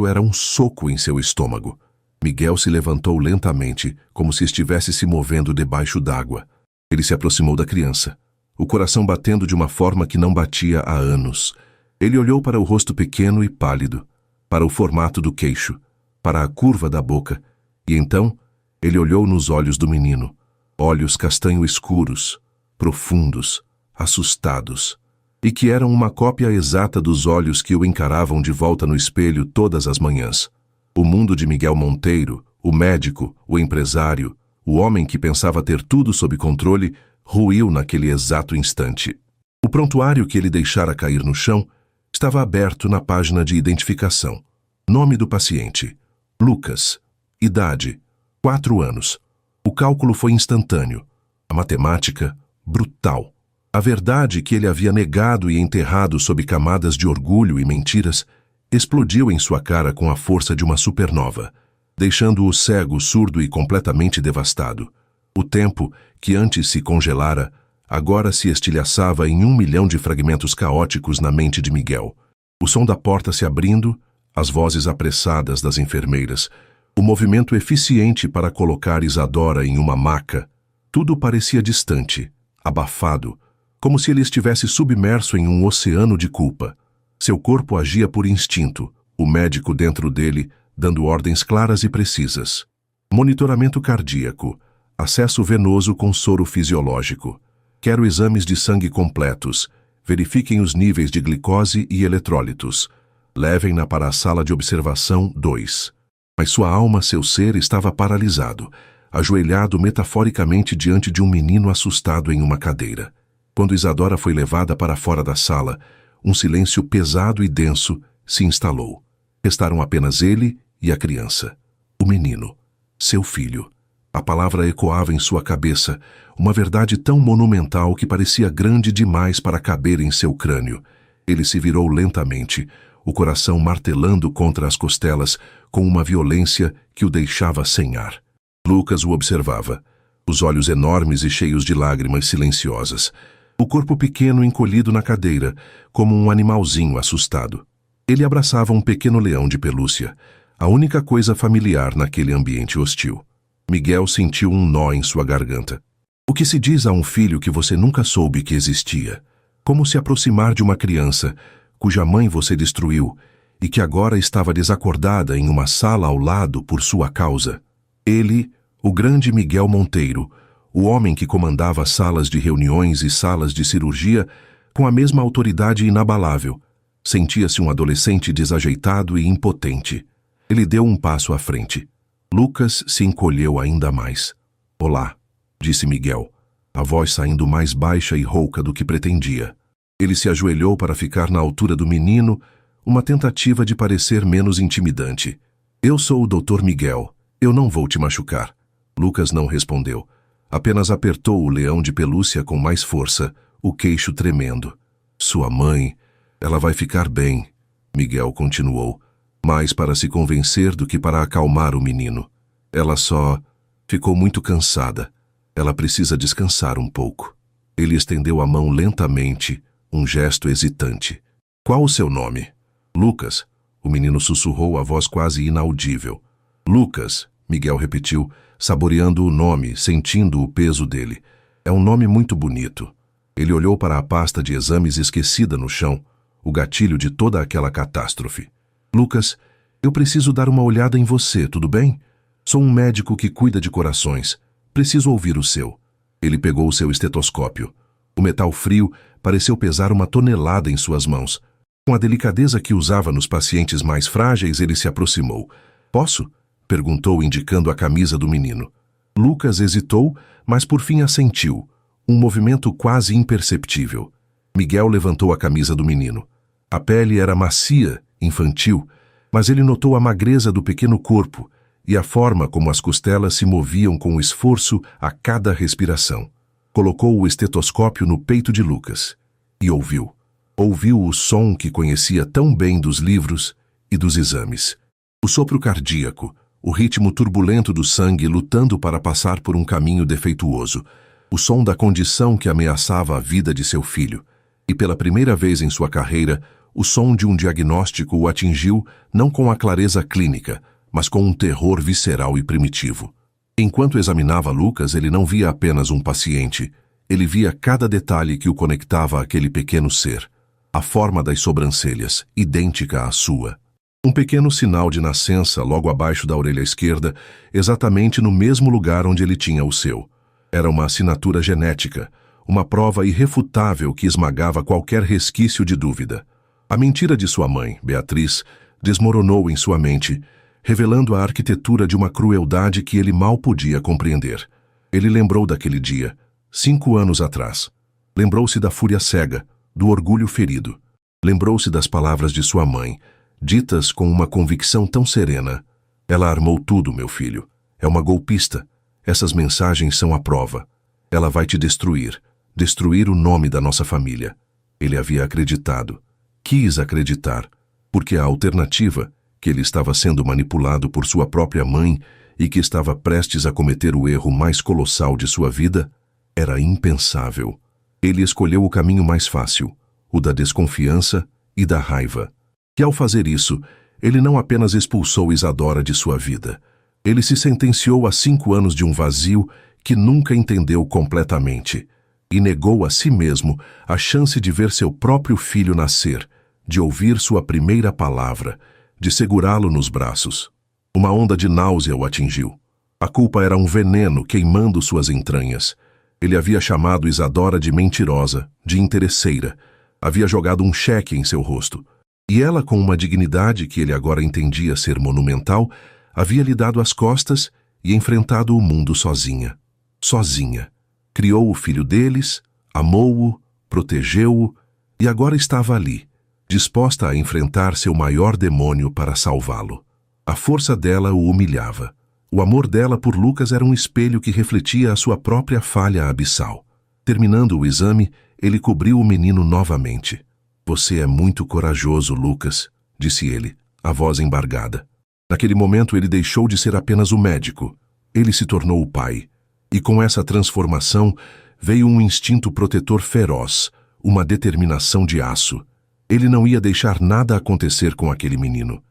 era um soco em seu estômago. Miguel se levantou lentamente, como se estivesse se movendo debaixo d'água. Ele se aproximou da criança, o coração batendo de uma forma que não batia há anos. Ele olhou para o rosto pequeno e pálido, para o formato do queixo, para a curva da boca, e então ele olhou nos olhos do menino, olhos castanho escuros, profundos, assustados, e que eram uma cópia exata dos olhos que o encaravam de volta no espelho todas as manhãs. O mundo de Miguel Monteiro, o médico, o empresário, o homem que pensava ter tudo sob controle, ruiu naquele exato instante. O prontuário que ele deixara cair no chão estava aberto na página de identificação. Nome do paciente: Lucas. Idade: 4 anos. O cálculo foi instantâneo. A matemática, brutal. A verdade que ele havia negado e enterrado sob camadas de orgulho e mentiras explodiu em sua cara com a força de uma supernova, deixando-o cego, surdo e completamente devastado. O tempo, que antes se congelara, agora se estilhaçava em 1 milhão de fragmentos caóticos na mente de Miguel. O som da porta se abrindo, as vozes apressadas das enfermeiras, o movimento eficiente para colocar Isadora em uma maca, tudo parecia distante, abafado, como se ele estivesse submerso em um oceano de culpa. Seu corpo agia por instinto, o médico dentro dele dando ordens claras e precisas. Monitoramento cardíaco, acesso venoso com soro fisiológico. Quero exames de sangue completos. Verifiquem os níveis de glicose e eletrólitos. Levem-na para a sala de observação 2. Mas sua alma, seu ser, estava paralisado, ajoelhado metaforicamente diante de um menino assustado em uma cadeira. Quando Isadora foi levada para fora da sala, um silêncio pesado e denso se instalou. Restaram apenas ele e a criança. O menino, seu filho. A palavra ecoava em sua cabeça, uma verdade tão monumental que parecia grande demais para caber em seu crânio. Ele se virou lentamente, o coração martelando contra as costelas com uma violência que o deixava sem ar. Lucas o observava, os olhos enormes e cheios de lágrimas silenciosas, o corpo pequeno encolhido na cadeira, como um animalzinho assustado. Ele abraçava um pequeno leão de pelúcia, a única coisa familiar naquele ambiente hostil. Miguel sentiu um nó em sua garganta. O que se diz a um filho que você nunca soube que existia? Como se aproximar de uma criança cuja mãe você destruiu e que agora estava desacordada em uma sala ao lado por sua causa? Ele, o grande Miguel Monteiro, o homem que comandava salas de reuniões e salas de cirurgia com a mesma autoridade inabalável, sentia-se um adolescente desajeitado e impotente. Ele deu um passo à frente. Lucas se encolheu ainda mais. "Olá", disse Miguel, a voz saindo mais baixa e rouca do que pretendia. Ele se ajoelhou para ficar na altura do menino, uma tentativa de parecer menos intimidante. "Eu sou o Dr. Miguel. Eu não vou te machucar." Lucas não respondeu. Apenas apertou o leão de pelúcia com mais força, o queixo tremendo. "Sua mãe, ela vai ficar bem", Miguel continuou, mais para se convencer do que para acalmar o menino. "Ela só ficou muito cansada. Ela precisa descansar um pouco." Ele estendeu a mão lentamente, um gesto hesitante. "Qual o seu nome?" "Lucas", o menino sussurrou a voz quase inaudível. "Lucas", Miguel repetiu, saboreando o nome, sentindo o peso dele. "É um nome muito bonito." Ele olhou para a pasta de exames esquecida no chão, o gatilho de toda aquela catástrofe. "Lucas, eu preciso dar uma olhada em você, tudo bem? Sou um médico que cuida de corações. Preciso ouvir o seu." Ele pegou o seu estetoscópio. O metal frio pareceu pesar uma tonelada em suas mãos. Com a delicadeza que usava nos pacientes mais frágeis, ele se aproximou. "Posso?" perguntou, indicando a camisa do menino. Lucas hesitou, mas por fim assentiu, um movimento quase imperceptível. Miguel levantou a camisa do menino. A pele era macia, infantil, mas ele notou a magreza do pequeno corpo e a forma como as costelas se moviam com esforço a cada respiração. Colocou o estetoscópio no peito de Lucas e ouviu. Ouviu o som que conhecia tão bem dos livros e dos exames. O sopro cardíaco, o ritmo turbulento do sangue lutando para passar por um caminho defeituoso, o som da condição que ameaçava a vida de seu filho. E pela primeira vez em sua carreira, o som de um diagnóstico o atingiu não com a clareza clínica, mas com um terror visceral e primitivo. Enquanto examinava Lucas, ele não via apenas um paciente. Ele via cada detalhe que o conectava àquele pequeno ser. A forma das sobrancelhas, idêntica à sua. Um pequeno sinal de nascença logo abaixo da orelha esquerda, exatamente no mesmo lugar onde ele tinha o seu. Era uma assinatura genética, uma prova irrefutável que esmagava qualquer resquício de dúvida. A mentira de sua mãe, Beatriz, desmoronou em sua mente, revelando a arquitetura de uma crueldade que ele mal podia compreender. Ele lembrou daquele dia, 5 anos atrás. Lembrou-se da fúria cega, do orgulho ferido. Lembrou-se das palavras de sua mãe, ditas com uma convicção tão serena. "Ela armou tudo, meu filho. É uma golpista. Essas mensagens são a prova. Ela vai te destruir. Destruir o nome da nossa família." Ele havia acreditado. Quis acreditar, porque a alternativa, que ele estava sendo manipulado por sua própria mãe e que estava prestes a cometer o erro mais colossal de sua vida, era impensável. Ele escolheu o caminho mais fácil, o da desconfiança e da raiva. E ao fazer isso, ele não apenas expulsou Isadora de sua vida. Ele se sentenciou a 5 anos de um vazio que nunca entendeu completamente e negou a si mesmo a chance de ver seu próprio filho nascer, de ouvir sua primeira palavra, de segurá-lo nos braços. Uma onda de náusea o atingiu. A culpa era um veneno queimando suas entranhas. Ele havia chamado Isadora de mentirosa, de interesseira. Havia jogado um cheque em seu rosto. E ela, com uma dignidade que ele agora entendia ser monumental, havia lhe dado as costas e enfrentado o mundo sozinha. Sozinha. Criou o filho deles, Amou-o, protegeu-o e agora estava ali, disposta a enfrentar seu maior demônio para salvá-lo. A força dela o humilhava. O amor dela por Lucas era um espelho que refletia a sua própria falha abissal. Terminando o exame, ele cobriu o menino novamente. "Você é muito corajoso, Lucas", disse ele, a voz embargada. Naquele momento ele deixou de ser apenas o médico. Ele se tornou o pai. E com essa transformação veio um instinto protetor feroz, uma determinação de aço. Ele não ia deixar nada acontecer com aquele menino.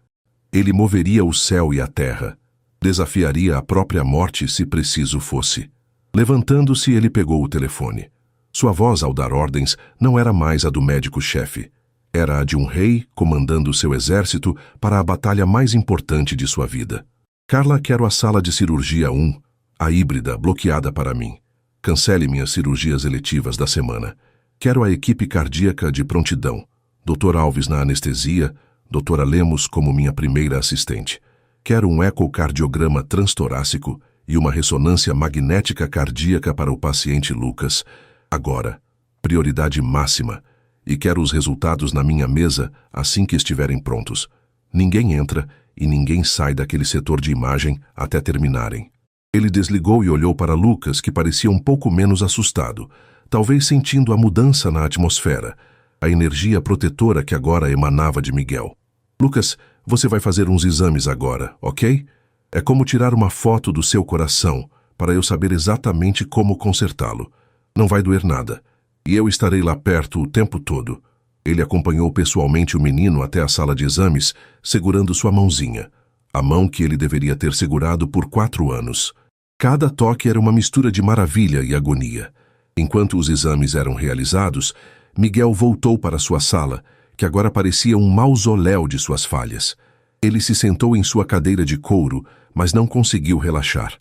Ele moveria o céu e a terra. Desafiaria a própria morte se preciso fosse. Levantando-se, ele pegou o telefone. Sua voz ao dar ordens não era mais a do médico-chefe. Era a de um rei comandando seu exército para a batalha mais importante de sua vida. "Carla, quero a sala de cirurgia 1, a híbrida, bloqueada para mim. Cancele minhas cirurgias eletivas da semana. Quero a equipe cardíaca de prontidão. Dr. Alves na anestesia, Dra. Lemos como minha primeira assistente. Quero um ecocardiograma transtorácico e uma ressonância magnética cardíaca para o paciente Lucas. Agora, prioridade máxima. E quero os resultados na minha mesa assim que estiverem prontos. Ninguém entra e ninguém sai daquele setor de imagem até terminarem." Ele desligou e olhou para Lucas, que parecia um pouco menos assustado, talvez sentindo a mudança na atmosfera, a energia protetora que agora emanava de Miguel. "Lucas, você vai fazer uns exames agora, ok? É como tirar uma foto do seu coração, para eu saber exatamente como consertá-lo. Não vai doer nada. E eu estarei lá perto o tempo todo." Ele acompanhou pessoalmente o menino até a sala de exames, segurando sua mãozinha, a mão que ele deveria ter segurado por 4 anos. Cada toque era uma mistura de maravilha e agonia. Enquanto os exames eram realizados, Miguel voltou para sua sala, que agora parecia um mausoléu de suas falhas. Ele se sentou em sua cadeira de couro, mas não conseguiu relaxar.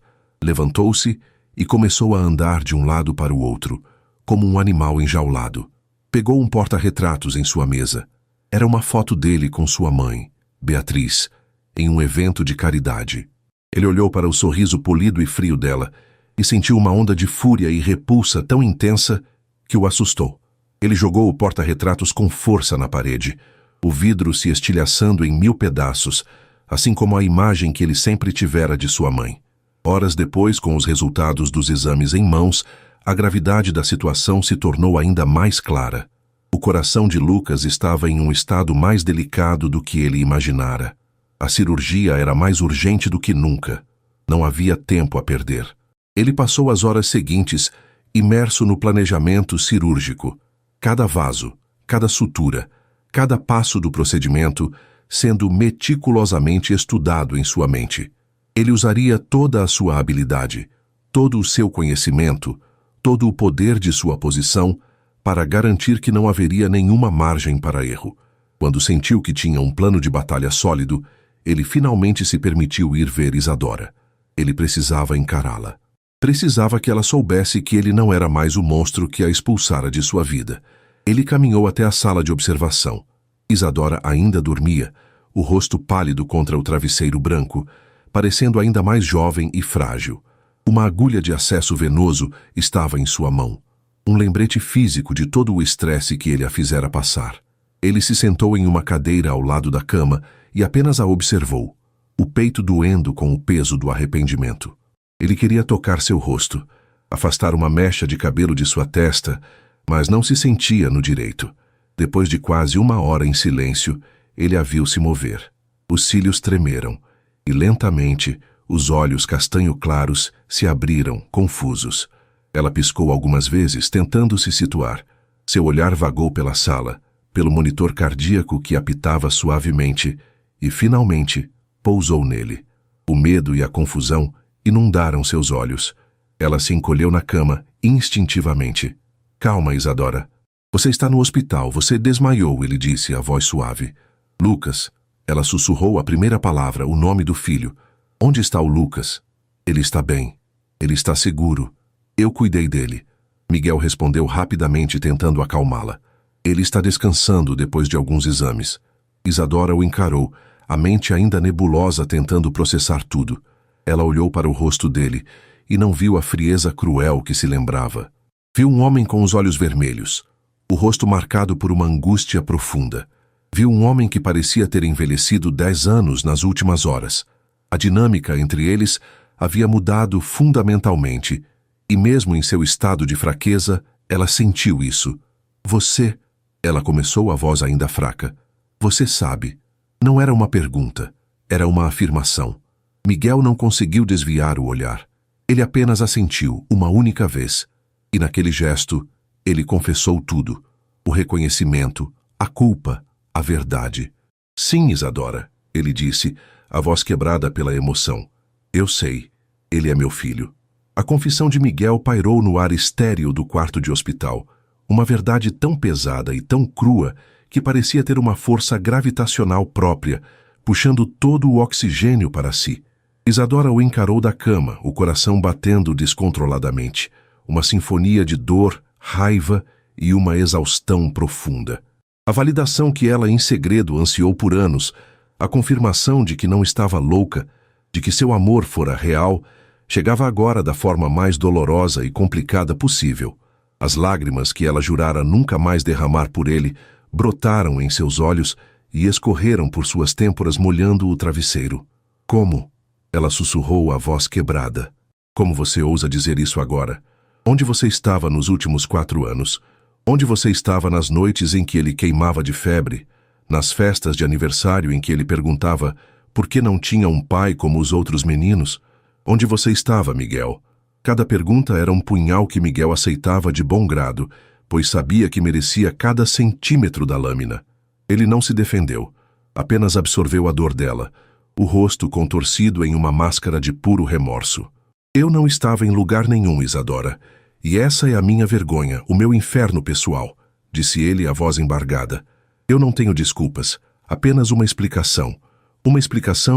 Levantou-se e começou a andar de um lado para o outro, como um animal enjaulado. Pegou um porta-retratos em sua mesa. Era uma foto dele com sua mãe, Beatriz, em um evento de caridade. Ele olhou para o sorriso polido e frio dela e sentiu uma onda de fúria e repulsa tão intensa que o assustou. Ele jogou o porta-retratos com força na parede, o vidro se estilhaçando em 1000 pedaços, assim como a imagem que ele sempre tivera de sua mãe. Horas depois, com os resultados dos exames em mãos, a gravidade da situação se tornou ainda mais clara. O coração de Lucas estava em um estado mais delicado do que ele imaginara. A cirurgia era mais urgente do que nunca. Não havia tempo a perder. Ele passou as horas seguintes imerso no planejamento cirúrgico. Cada vaso, cada sutura, cada passo do procedimento sendo meticulosamente estudado em sua mente. Ele usaria toda a sua habilidade, todo o seu conhecimento, todo o poder de sua posição para garantir que não haveria nenhuma margem para erro. Quando sentiu que tinha um plano de batalha sólido, ele finalmente se permitiu ir ver Isadora. Ele precisava encará-la. Precisava que ela soubesse que ele não era mais o monstro que a expulsara de sua vida. Ele caminhou até a sala de observação. Isadora ainda dormia, o rosto pálido contra o travesseiro branco, parecendo ainda mais jovem e frágil. Uma agulha de acesso venoso estava em sua mão. Um lembrete físico de todo o estresse que ele a fizera passar. Ele se sentou em uma cadeira ao lado da cama e apenas a observou, o peito doendo com o peso do arrependimento. Ele queria tocar seu rosto, afastar uma mecha de cabelo de sua testa, mas não se sentia no direito. Depois de quase 1 hora em silêncio, ele a viu se mover. Os cílios tremeram, e lentamente os olhos castanho claros se abriram, confusos. Ela piscou algumas vezes, tentando se situar. Seu olhar vagou pela sala, pelo monitor cardíaco que apitava suavemente, e finalmente pousou nele. O medo e a confusão inundaram seus olhos. Ela se encolheu na cama, instintivamente. "Calma, Isadora. Você está no hospital, você desmaiou", ele disse, a voz suave. "Lucas." Ela sussurrou a primeira palavra, o nome do filho. "Onde está o Lucas?" "Ele está bem. Ele está seguro. Eu cuidei dele." Miguel respondeu rapidamente, tentando acalmá-la. "Ele está descansando depois de alguns exames." Isadora o encarou, a mente ainda nebulosa, tentando processar tudo. Ela olhou para o rosto dele e não viu a frieza cruel que se lembrava. Viu um homem com os olhos vermelhos, o rosto marcado por uma angústia profunda. Viu um homem que parecia ter envelhecido 10 anos nas últimas horas. A dinâmica entre eles havia mudado fundamentalmente, e mesmo em seu estado de fraqueza, ela sentiu isso. Você, ela começou, a voz ainda fraca. Você sabe. Não era uma pergunta, era uma afirmação. Miguel não conseguiu desviar o olhar. Ele apenas assentiu, uma única vez. E naquele gesto, ele confessou tudo. O reconhecimento, a culpa, a verdade. Sim, Isadora, ele disse, a voz quebrada pela emoção. Eu sei, ele é meu filho. A confissão de Miguel pairou no ar estéril do quarto de hospital. Uma verdade tão pesada e tão crua que parecia ter uma força gravitacional própria, puxando todo o oxigênio para si. Isadora o encarou da cama, o coração batendo descontroladamente. Uma sinfonia de dor, raiva e uma exaustão profunda. A validação que ela em segredo ansiou por anos, a confirmação de que não estava louca, de que seu amor fora real, chegava agora da forma mais dolorosa e complicada possível. As lágrimas que ela jurara nunca mais derramar por ele brotaram em seus olhos e escorreram por suas têmporas molhando o travesseiro. Como? Ela sussurrou, a voz quebrada. Como você ousa dizer isso agora? Onde você estava nos últimos 4 anos? Onde você estava nas noites em que ele queimava de febre? Nas festas de aniversário em que ele perguntava por que não tinha um pai como os outros meninos? Onde você estava, Miguel? Cada pergunta era um punhal que Miguel aceitava de bom grado, pois sabia que merecia cada centímetro da lâmina. Ele não se defendeu, apenas absorveu a dor dela, o rosto contorcido em uma máscara de puro remorso. Eu não estava em lugar nenhum, Isadora, e essa é a minha vergonha, o meu inferno pessoal, disse ele, a voz embargada. Eu não tenho desculpas, apenas uma explicação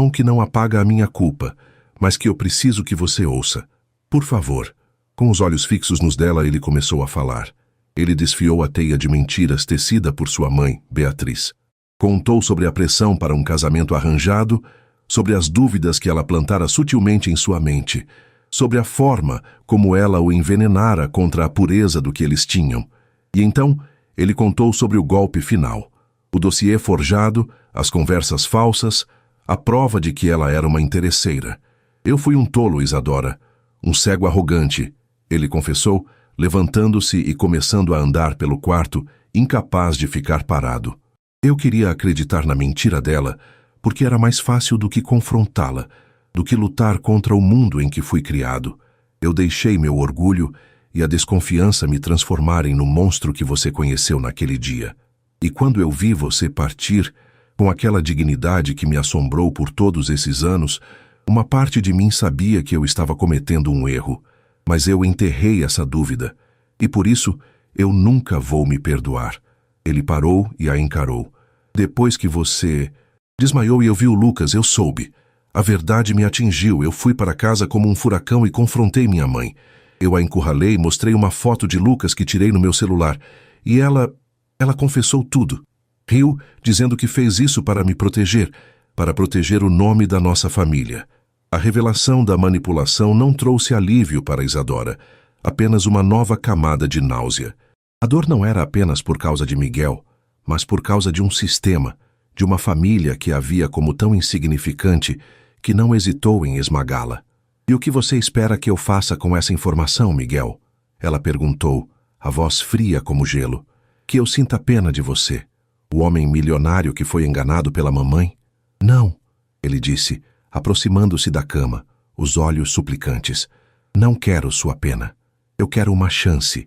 que não apaga a minha culpa, mas que eu preciso que você ouça. Por favor. Com os olhos fixos nos dela, ele começou a falar. Ele desfiou a teia de mentiras tecida por sua mãe, Beatriz. Contou sobre a pressão para um casamento arranjado, sobre as dúvidas que ela plantara sutilmente em sua mente, sobre a forma como ela o envenenara contra a pureza do que eles tinham. E então, ele contou sobre o golpe final. O dossiê forjado, as conversas falsas, a prova de que ela era uma interesseira. Eu fui um tolo, Isadora. Um cego arrogante, ele confessou, levantando-se e começando a andar pelo quarto, incapaz de ficar parado. Eu queria acreditar na mentira dela, porque era mais fácil do que confrontá-la, do que lutar contra o mundo em que fui criado. Eu deixei meu orgulho e a desconfiança me transformarem no monstro que você conheceu naquele dia. E quando eu vi você partir, com aquela dignidade que me assombrou por todos esses anos, uma parte de mim sabia que eu estava cometendo um erro, mas eu enterrei essa dúvida, e por isso eu nunca vou me perdoar. Ele parou e a encarou. Depois que você desmaiou e eu vi o Lucas, eu soube. A verdade me atingiu, eu fui para casa como um furacão e confrontei minha mãe. Eu a encurralei, mostrei uma foto de Lucas que tirei no meu celular, e ela confessou tudo. Riu, dizendo que fez isso para me proteger, para proteger o nome da nossa família. A revelação da manipulação não trouxe alívio para Isadora, apenas uma nova camada de náusea. A dor não era apenas por causa de Miguel, mas por causa de um sistema, de uma família que a via como tão insignificante que não hesitou em esmagá-la. E o que você espera que eu faça com essa informação, Miguel? Ela perguntou, a voz fria como gelo. Que eu sinta pena de você. O homem milionário que foi enganado pela mamãe? Não, ele disse, aproximando-se da cama, os olhos suplicantes. Não quero sua pena. Eu quero uma chance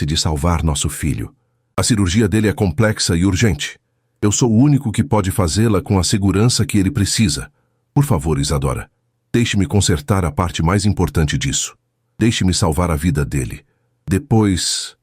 de salvar nosso filho. A cirurgia dele é complexa e urgente. Eu sou o único que pode fazê-la com a segurança que ele precisa. Por favor, Isadora, deixe-me consertar a parte mais importante disso. Deixe-me salvar a vida dele. Depois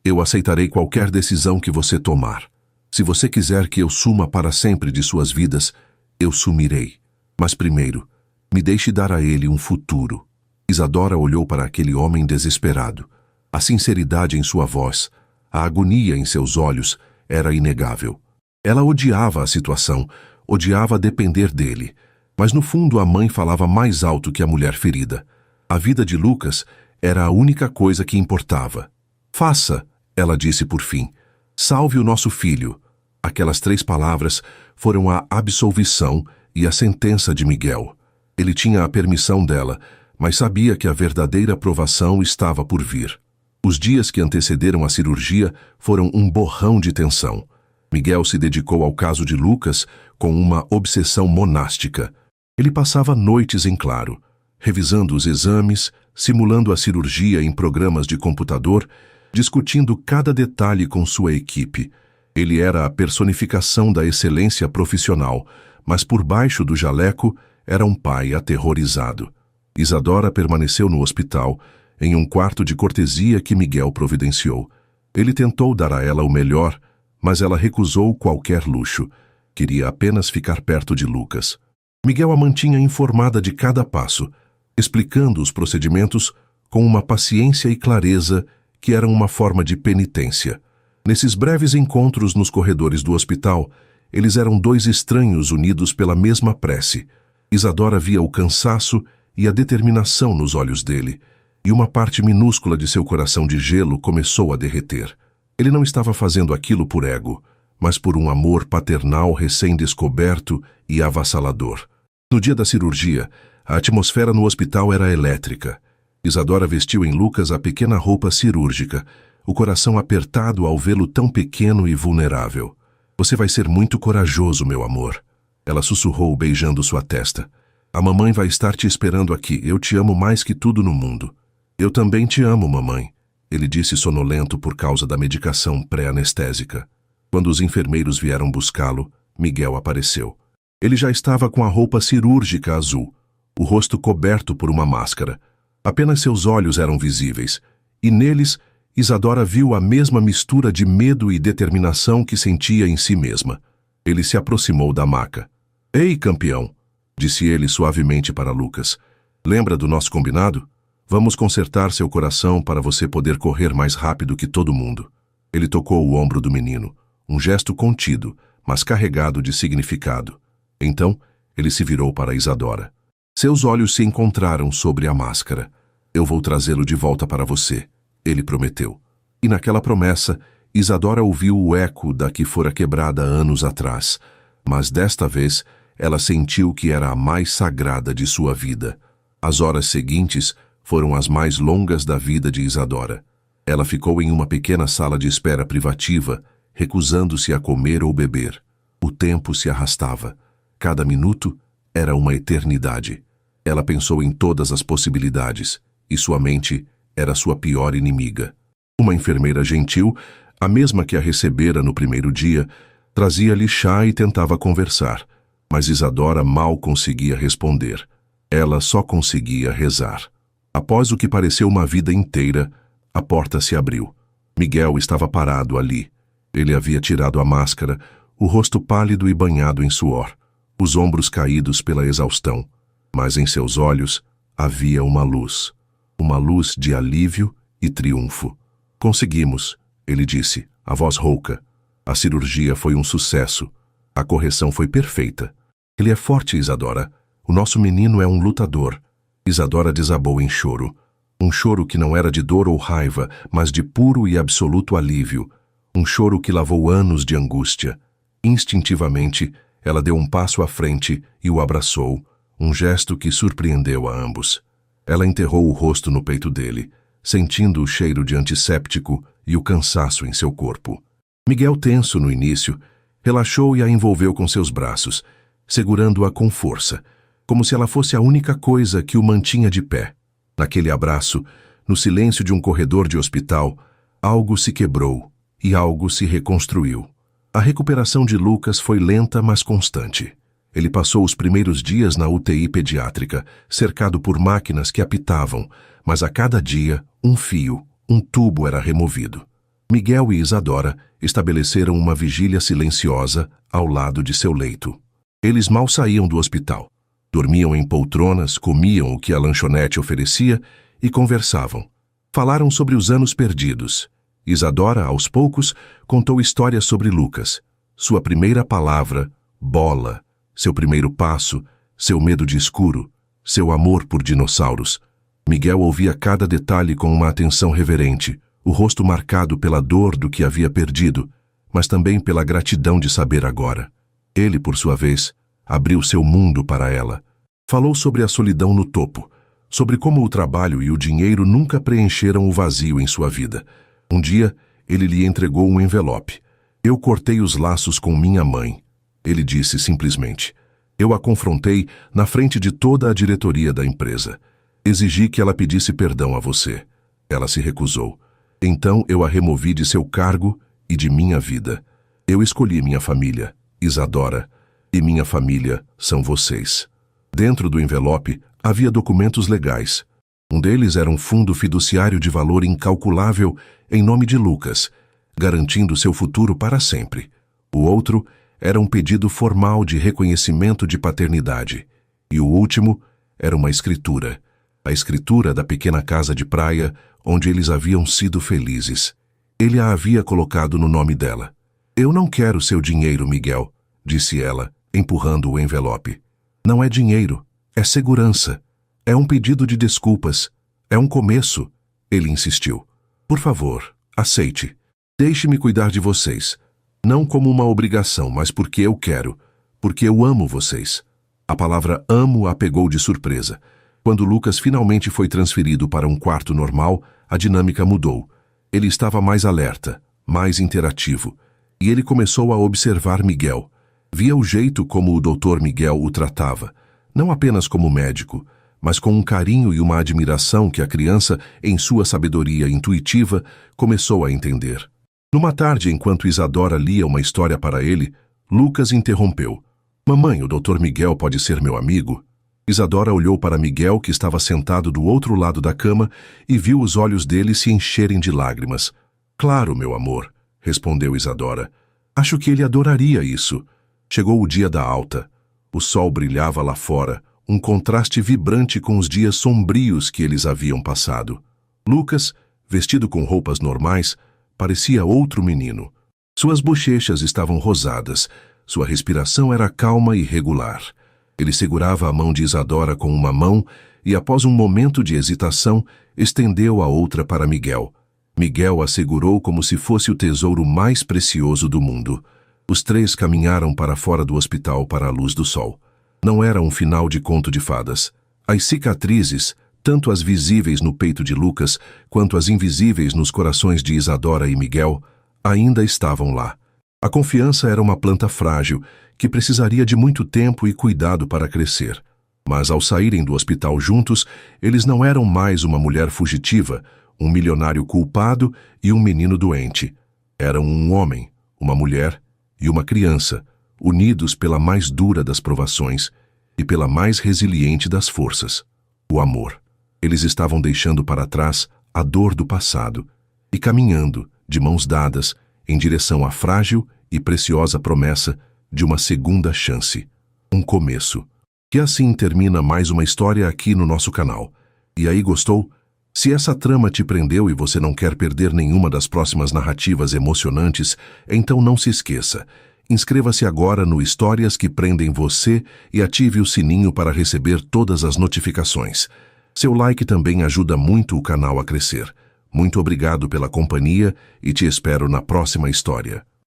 eu aceitarei qualquer decisão que você tomar. Se você quiser que eu suma para sempre de suas vidas, eu sumirei. Mas primeiro, me deixe dar a ele um futuro. Isadora olhou para aquele homem desesperado. A sinceridade em sua voz, a agonia em seus olhos, era inegável. Ela odiava a situação, odiava depender dele. Mas no fundo a mãe falava mais alto que a mulher ferida. A vida de Lucas era a única coisa que importava. Faça, ela disse por fim. Salve o nosso filho. Aquelas 3 palavras foram a absolvição e a sentença de Miguel. Ele tinha a permissão dela, mas sabia que a verdadeira provação estava por vir. Os dias que antecederam a cirurgia foram um borrão de tensão. Miguel se dedicou ao caso de Lucas com uma obsessão monástica. Ele passava noites em claro, revisando os exames, simulando a cirurgia em programas de computador, discutindo cada detalhe com sua equipe. Ele era a personificação da excelência profissional, mas por baixo do jaleco era um pai aterrorizado. Isadora permaneceu no hospital, em um quarto de cortesia que Miguel providenciou. Ele tentou dar a ela o melhor, mas ela recusou qualquer luxo. Queria apenas ficar perto de Lucas. Miguel a mantinha informada de cada passo, explicando os procedimentos com uma paciência e clareza que eram uma forma de penitência. Nesses breves encontros nos corredores do hospital, eles eram 2 estranhos unidos pela mesma prece. Isadora via o cansaço e a determinação nos olhos dele, e uma parte minúscula de seu coração de gelo começou a derreter. Ele não estava fazendo aquilo por ego, mas por um amor paternal recém-descoberto e avassalador. No dia da cirurgia, a atmosfera no hospital era elétrica. Isadora vestiu em Lucas a pequena roupa cirúrgica, o coração apertado ao vê-lo tão pequeno e vulnerável. Você vai ser muito corajoso, meu amor. Ela sussurrou, beijando sua testa. A mamãe vai estar te esperando aqui. Eu te amo mais que tudo no mundo. Eu também te amo, mamãe, ele disse sonolento por causa da medicação pré-anestésica. Quando os enfermeiros vieram buscá-lo, Miguel apareceu. Ele já estava com a roupa cirúrgica azul, o rosto coberto por uma máscara. Apenas seus olhos eram visíveis, e neles Isadora viu a mesma mistura de medo e determinação que sentia em si mesma. Ele se aproximou da maca. Ei, campeão, disse ele suavemente para Lucas. Lembra do nosso combinado? Vamos consertar seu coração para você poder correr mais rápido que todo mundo. Ele tocou o ombro do menino, um gesto contido, mas carregado de significado. Então, ele se virou para Isadora. Seus olhos se encontraram sobre a máscara. Eu vou trazê-lo de volta para você, ele prometeu. E naquela promessa, Isadora ouviu o eco da que fora quebrada anos atrás, mas desta vez ela sentiu que era a mais sagrada de sua vida. As horas seguintes foram as mais longas da vida de Isadora. Ela ficou em uma pequena sala de espera privativa, recusando-se a comer ou beber. O tempo se arrastava. Cada minuto era uma eternidade. Ela pensou em todas as possibilidades, e sua mente era sua pior inimiga. Uma enfermeira gentil, a mesma que a recebera no primeiro dia, trazia-lhe chá e tentava conversar, mas Isadora mal conseguia responder. Ela só conseguia rezar. Após o que pareceu uma vida inteira, a porta se abriu. Miguel estava parado ali. Ele havia tirado a máscara, o rosto pálido e banhado em suor, os ombros caídos pela exaustão. Mas em seus olhos havia uma luz de alívio e triunfo. Conseguimos, ele disse, a voz rouca. A cirurgia foi um sucesso. A correção foi perfeita. Ele é forte, Isadora. O nosso menino é um lutador. Isadora desabou em choro. Um choro que não era de dor ou raiva, mas de puro e absoluto alívio. Um choro que lavou anos de angústia. Instintivamente, ela deu um passo à frente e o abraçou, um gesto que surpreendeu a ambos. Ela enterrou o rosto no peito dele, sentindo o cheiro de antisséptico e o cansaço em seu corpo. Miguel, tenso no início, relaxou e a envolveu com seus braços, segurando-a com força, como se ela fosse a única coisa que o mantinha de pé. Naquele abraço, no silêncio de um corredor de hospital, algo se quebrou e algo se reconstruiu. A recuperação de Lucas foi lenta, mas constante. Ele passou os primeiros dias na UTI pediátrica, cercado por máquinas que apitavam, mas a cada dia, um fio, um tubo era removido. Miguel e Isadora estabeleceram uma vigília silenciosa ao lado de seu leito. Eles mal saíam do hospital. Dormiam em poltronas, comiam o que a lanchonete oferecia e conversavam. Falaram sobre os anos perdidos. Isadora, aos poucos, contou histórias sobre Lucas. Sua primeira palavra, bola. Seu primeiro passo, seu medo de escuro, seu amor por dinossauros. Miguel ouvia cada detalhe com uma atenção reverente, o rosto marcado pela dor do que havia perdido, mas também pela gratidão de saber agora. Ele, por sua vez, abriu seu mundo para ela. Falou sobre a solidão no topo, sobre como o trabalho e o dinheiro nunca preencheram o vazio em sua vida. Um dia, ele lhe entregou um envelope. Eu cortei os laços com minha mãe. Ele disse simplesmente. Eu a confrontei na frente de toda a diretoria da empresa. Exigi que ela pedisse perdão a você. Ela se recusou. Então eu a removi de seu cargo e de minha vida. Eu escolhi minha família, Isadora, e minha família são vocês. Dentro do envelope havia documentos legais. Um deles era um fundo fiduciário de valor incalculável em nome de Lucas, garantindo seu futuro para sempre. O outro era um pedido formal de reconhecimento de paternidade. E o último era uma escritura. A escritura da pequena casa de praia onde eles haviam sido felizes. Ele a havia colocado no nome dela. Eu não quero seu dinheiro, Miguel, disse ela, empurrando o envelope. Não é dinheiro, é segurança. É um pedido de desculpas. É um começo. Ele insistiu. Por favor, aceite. Deixe-me cuidar de vocês. Não como uma obrigação, mas porque eu quero. Porque eu amo vocês. A palavra amo a pegou de surpresa. Quando Lucas finalmente foi transferido para um quarto normal, a dinâmica mudou. Ele estava mais alerta, mais interativo. E ele começou a observar Miguel. Via o jeito como o Dr. Miguel o tratava, não apenas como médico, mas com um carinho e uma admiração que a criança, em sua sabedoria intuitiva, começou a entender. Numa tarde, enquanto Isadora lia uma história para ele, Lucas interrompeu. Mamãe, o Dr. Miguel pode ser meu amigo? Isadora olhou para Miguel, que estava sentado do outro lado da cama, e viu os olhos dele se encherem de lágrimas. Claro, meu amor, respondeu Isadora. Acho que ele adoraria isso. Chegou o dia da alta. O sol brilhava lá fora, um contraste vibrante com os dias sombrios que eles haviam passado. Lucas, vestido com roupas normais, parecia outro menino. Suas bochechas estavam rosadas, sua respiração era calma e regular. Ele segurava a mão de Isadora com uma mão e, após um momento de hesitação, estendeu a outra para Miguel. Miguel a segurou como se fosse o tesouro mais precioso do mundo. Os três caminharam para fora do hospital para a luz do sol. Não era um final de conto de fadas. As cicatrizes, tanto as visíveis no peito de Lucas, quanto as invisíveis nos corações de Isadora e Miguel, ainda estavam lá. A confiança era uma planta frágil, que precisaria de muito tempo e cuidado para crescer. Mas ao saírem do hospital juntos, eles não eram mais uma mulher fugitiva, um milionário culpado e um menino doente. Eram um homem, uma mulher e uma criança, unidos pela mais dura das provações e pela mais resiliente das forças, o amor. Eles estavam deixando para trás a dor do passado e caminhando, de mãos dadas, em direção à frágil e preciosa promessa de uma segunda chance, um começo. E assim termina mais uma história aqui no nosso canal. E aí, gostou? Se essa trama te prendeu e você não quer perder nenhuma das próximas narrativas emocionantes, então não se esqueça. Inscreva-se agora no Histórias que Prendem Você e ative o sininho para receber todas as notificações. Seu like também ajuda muito o canal a crescer. Muito obrigado pela companhia e te espero na próxima história.